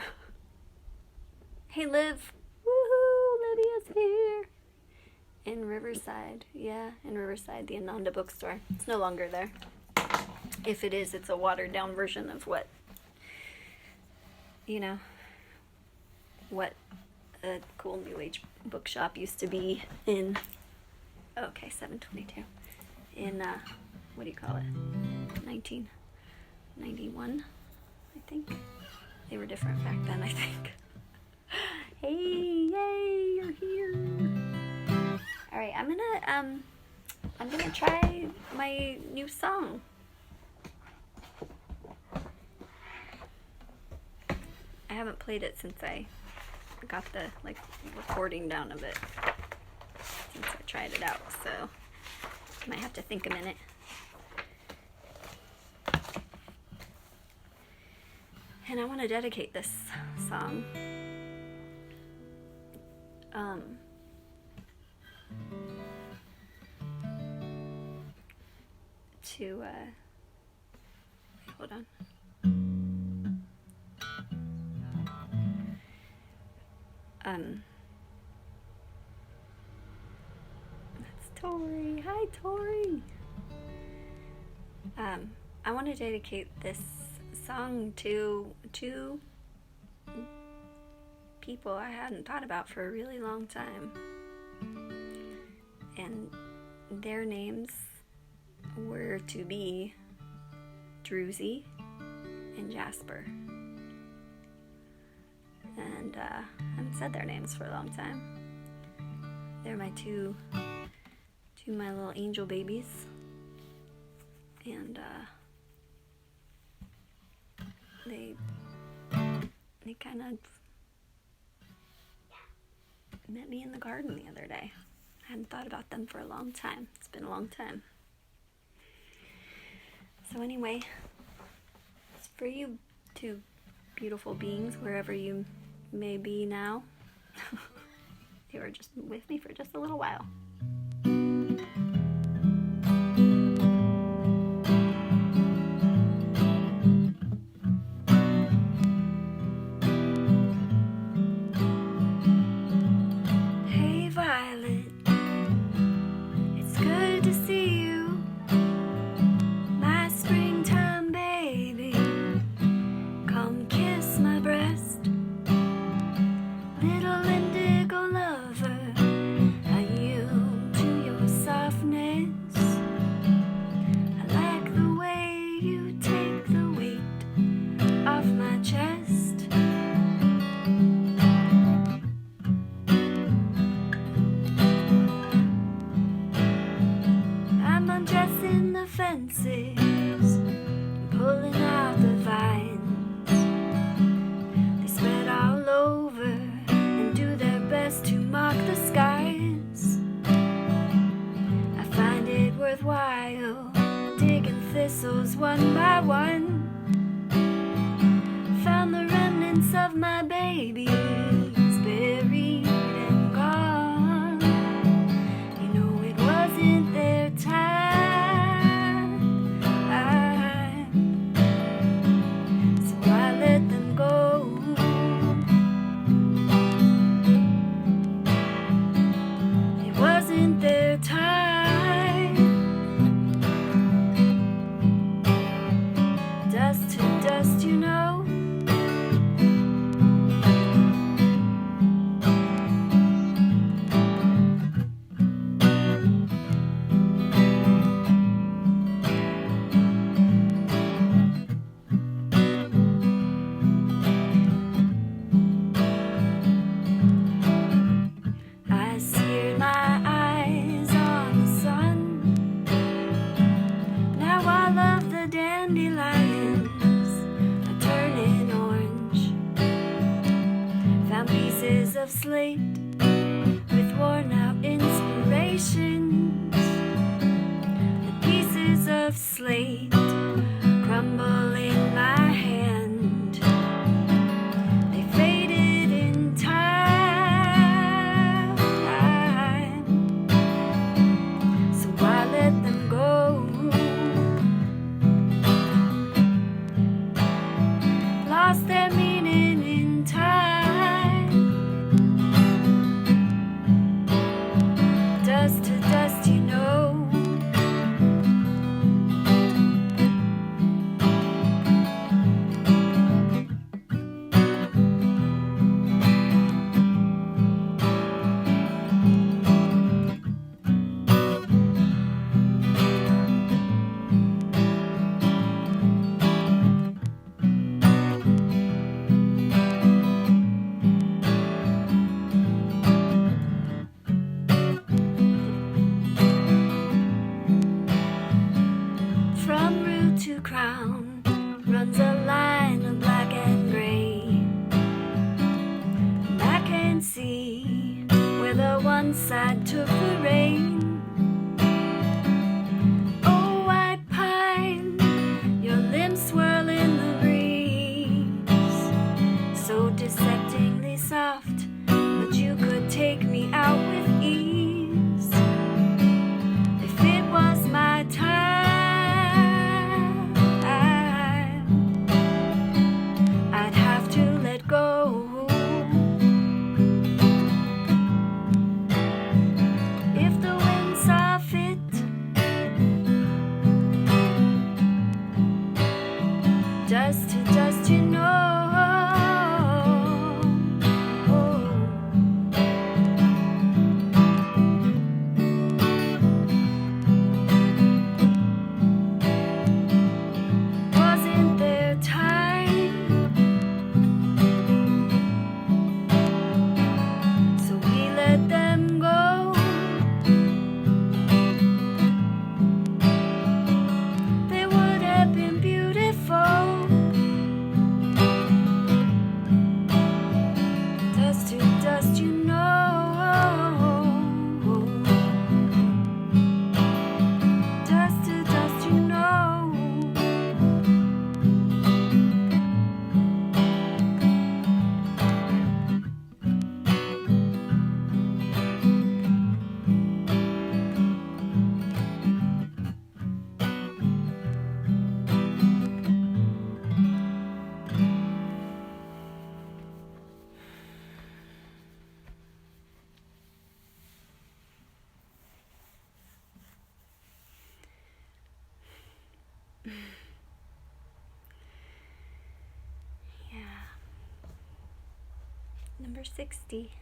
Hey, Liv. Woohoo, Lydia's here. In Riverside, yeah, in Riverside, the Ananda Bookstore. It's no longer there. If it is, it's a watered down version of what, you know, what a cool New Age bookshop used to be in Okay, 722. In, what do you call it? 1991, I think. They were different back then, I think. Hey, yay, you're here. Alright, I'm gonna try my new song. I haven't played it since I got the, like, recording down of it. Since I tried it out, so I might have to think a minute. And I want to dedicate this song to hold on. That's Tori. Hi, Tori. I want to dedicate this song to two people I hadn't thought about for a really long time. And their names were to be Druzy and Jasper. And I haven't said their names for a long time. They're my two my little angel babies. And they kind of met me in the garden the other day. I hadn't thought about them for a long time. It's been a long time. So anyway, it's for you two beautiful beings, wherever you may be now. You were just with me for just a little while. Hey Violet, it's good to see you, my springtime baby. Come kiss my breast, little indigo lover. I yield to your softness. I like the way you take the weight off my chest. I'm undressing the fences, pulling out the vines. They spread all over and do their best to mock the skies. I find it worthwhile digging thistles one by one. Found the remnants of my babies buried and gone. You know it wasn't their time, so I let them go. It wasn't their time. Dust to dust, you know. I seared my eyes on the sun. Now all of the dandelions are turning orange. Found pieces of slate with worn out inspirations. The pieces of slate crumble in my hand. They faded in time, so I let them go. Lost their meaning in time. Dust to dust, you know. Number 60.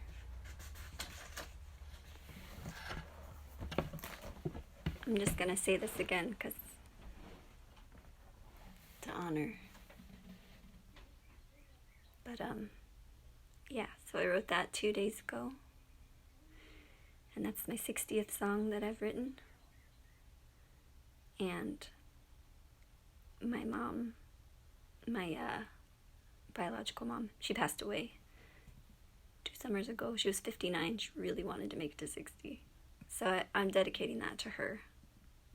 I'm just gonna say this again because to honor. But yeah, so I wrote that 2 days ago. And that's my 60th song that I've written. And my mom, my biological mom, she passed away 2 summers ago. She was 59. She really wanted to make it to 60. So I'm dedicating that to her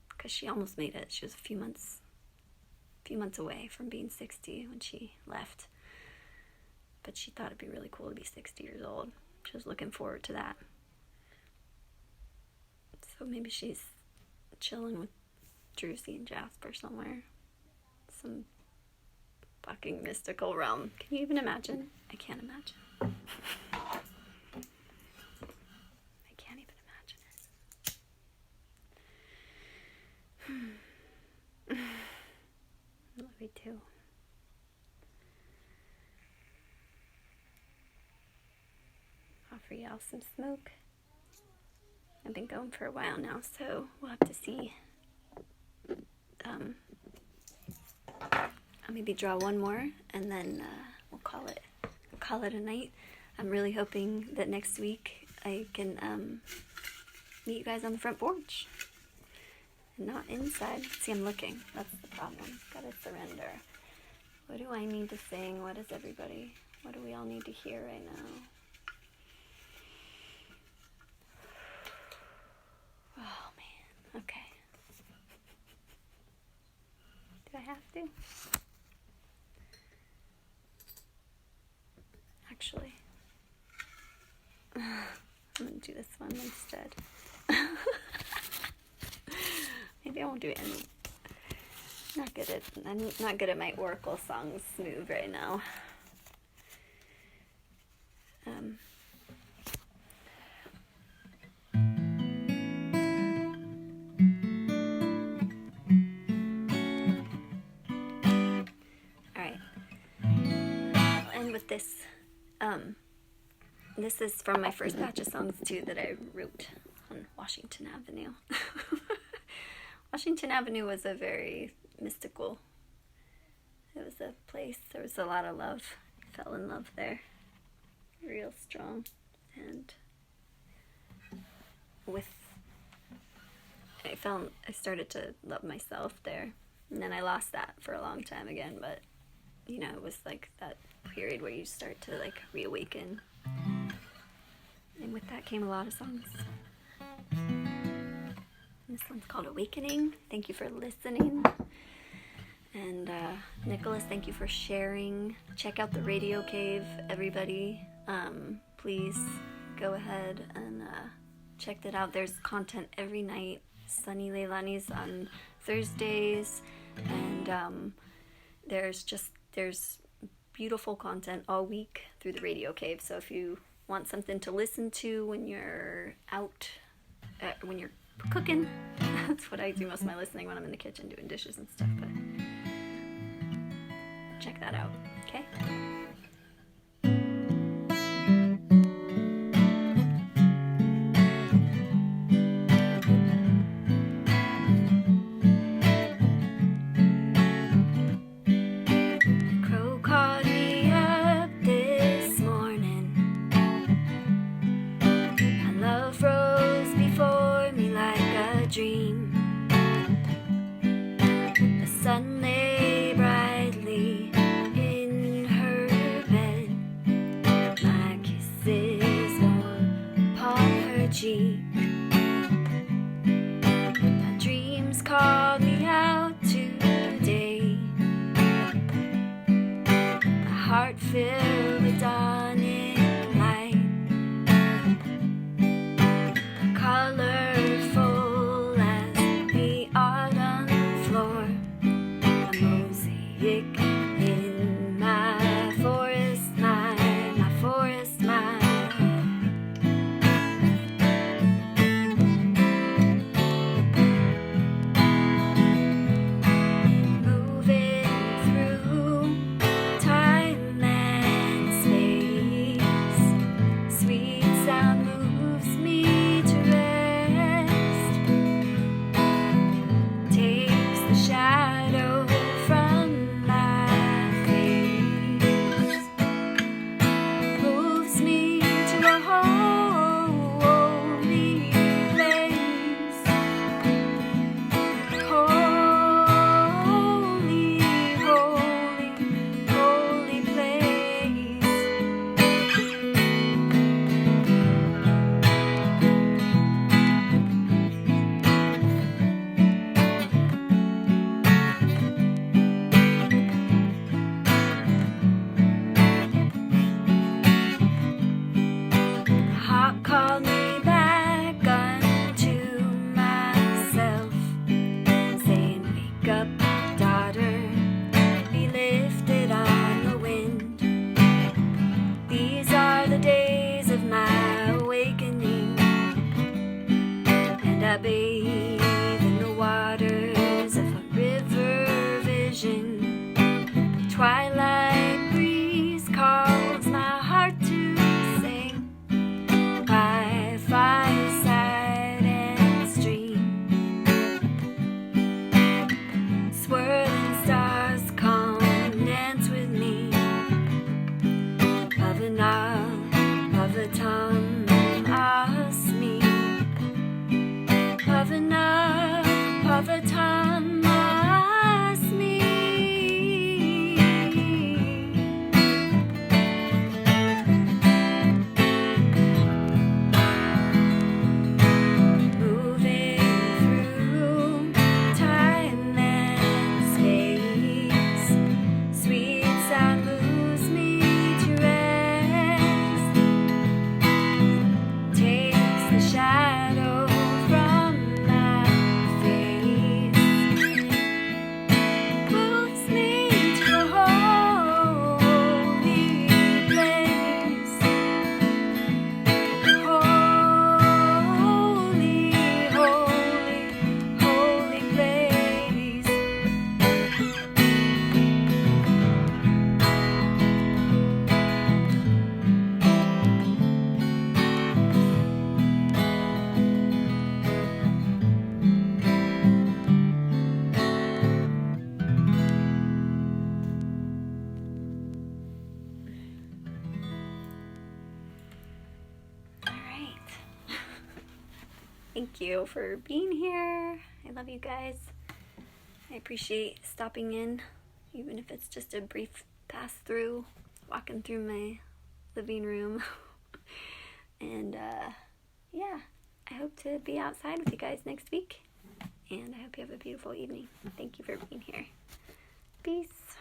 because she almost made it. She was a few months away from being 60 when she left. But she thought it'd be really cool to be 60 years old. She was looking forward to that. So maybe she's chilling with Druzy and Jasper somewhere. Some fucking mystical realm. Can you even imagine? I can't imagine. I can't even imagine it. Love you too. Offer y'all some smoke. I've been going for a while now, so we'll have to see. I'll maybe draw one more, and then we'll call it a night. I'm really hoping that next week I can meet you guys on the front porch, and not inside. See, I'm looking. That's the problem. Gotta surrender. What do I need to sing? What do we all need to hear right now? Oh, man. Okay. Do I have to? Actually, I'm going to do this one instead. Maybe I won't do any. I'm not good at my Oracle songs smooth right now. This this is from my first batch of songs too that I wrote on Washington Avenue. Washington Avenue was a very mystical, it was a place, there was a lot of love. I fell in love there real strong, and I started to love myself there, and then I lost that for a long time again, but you know, it was like that period where you start to like reawaken, and with that came a lot of songs. And this one's called Awakening. Thank you for listening, and Nicholas, thank you for sharing. Check out the Radio Cave, everybody. Please go ahead and check that out. There's content every night. Sunny Leilani's on Thursdays, and there's beautiful content all week through the Radio Cave. So if you want something to listen to when you're out, when you're cooking, that's what I do most of my listening, when I'm in the kitchen doing dishes and stuff. But check that out, okay? bathe in the waters of a river vision. The twilight breeze calls my heart to sing by fireside and stream. Swirling stars come dance with me. Pavana, Pavatam, Asmi. Pavana, Pavatam, Asmi. Moving through time and space, sweet sound moves me to rest, takes the shadow from my face, moves me to a holy place, holy, holy, holy place. All right. Thank you for being here. I love you guys. I appreciate stopping in, even if it's just a brief pass through, walking through my living room. And yeah, I hope to be outside with you guys next week. And I hope you have a beautiful evening. Thank you for being here. Peace.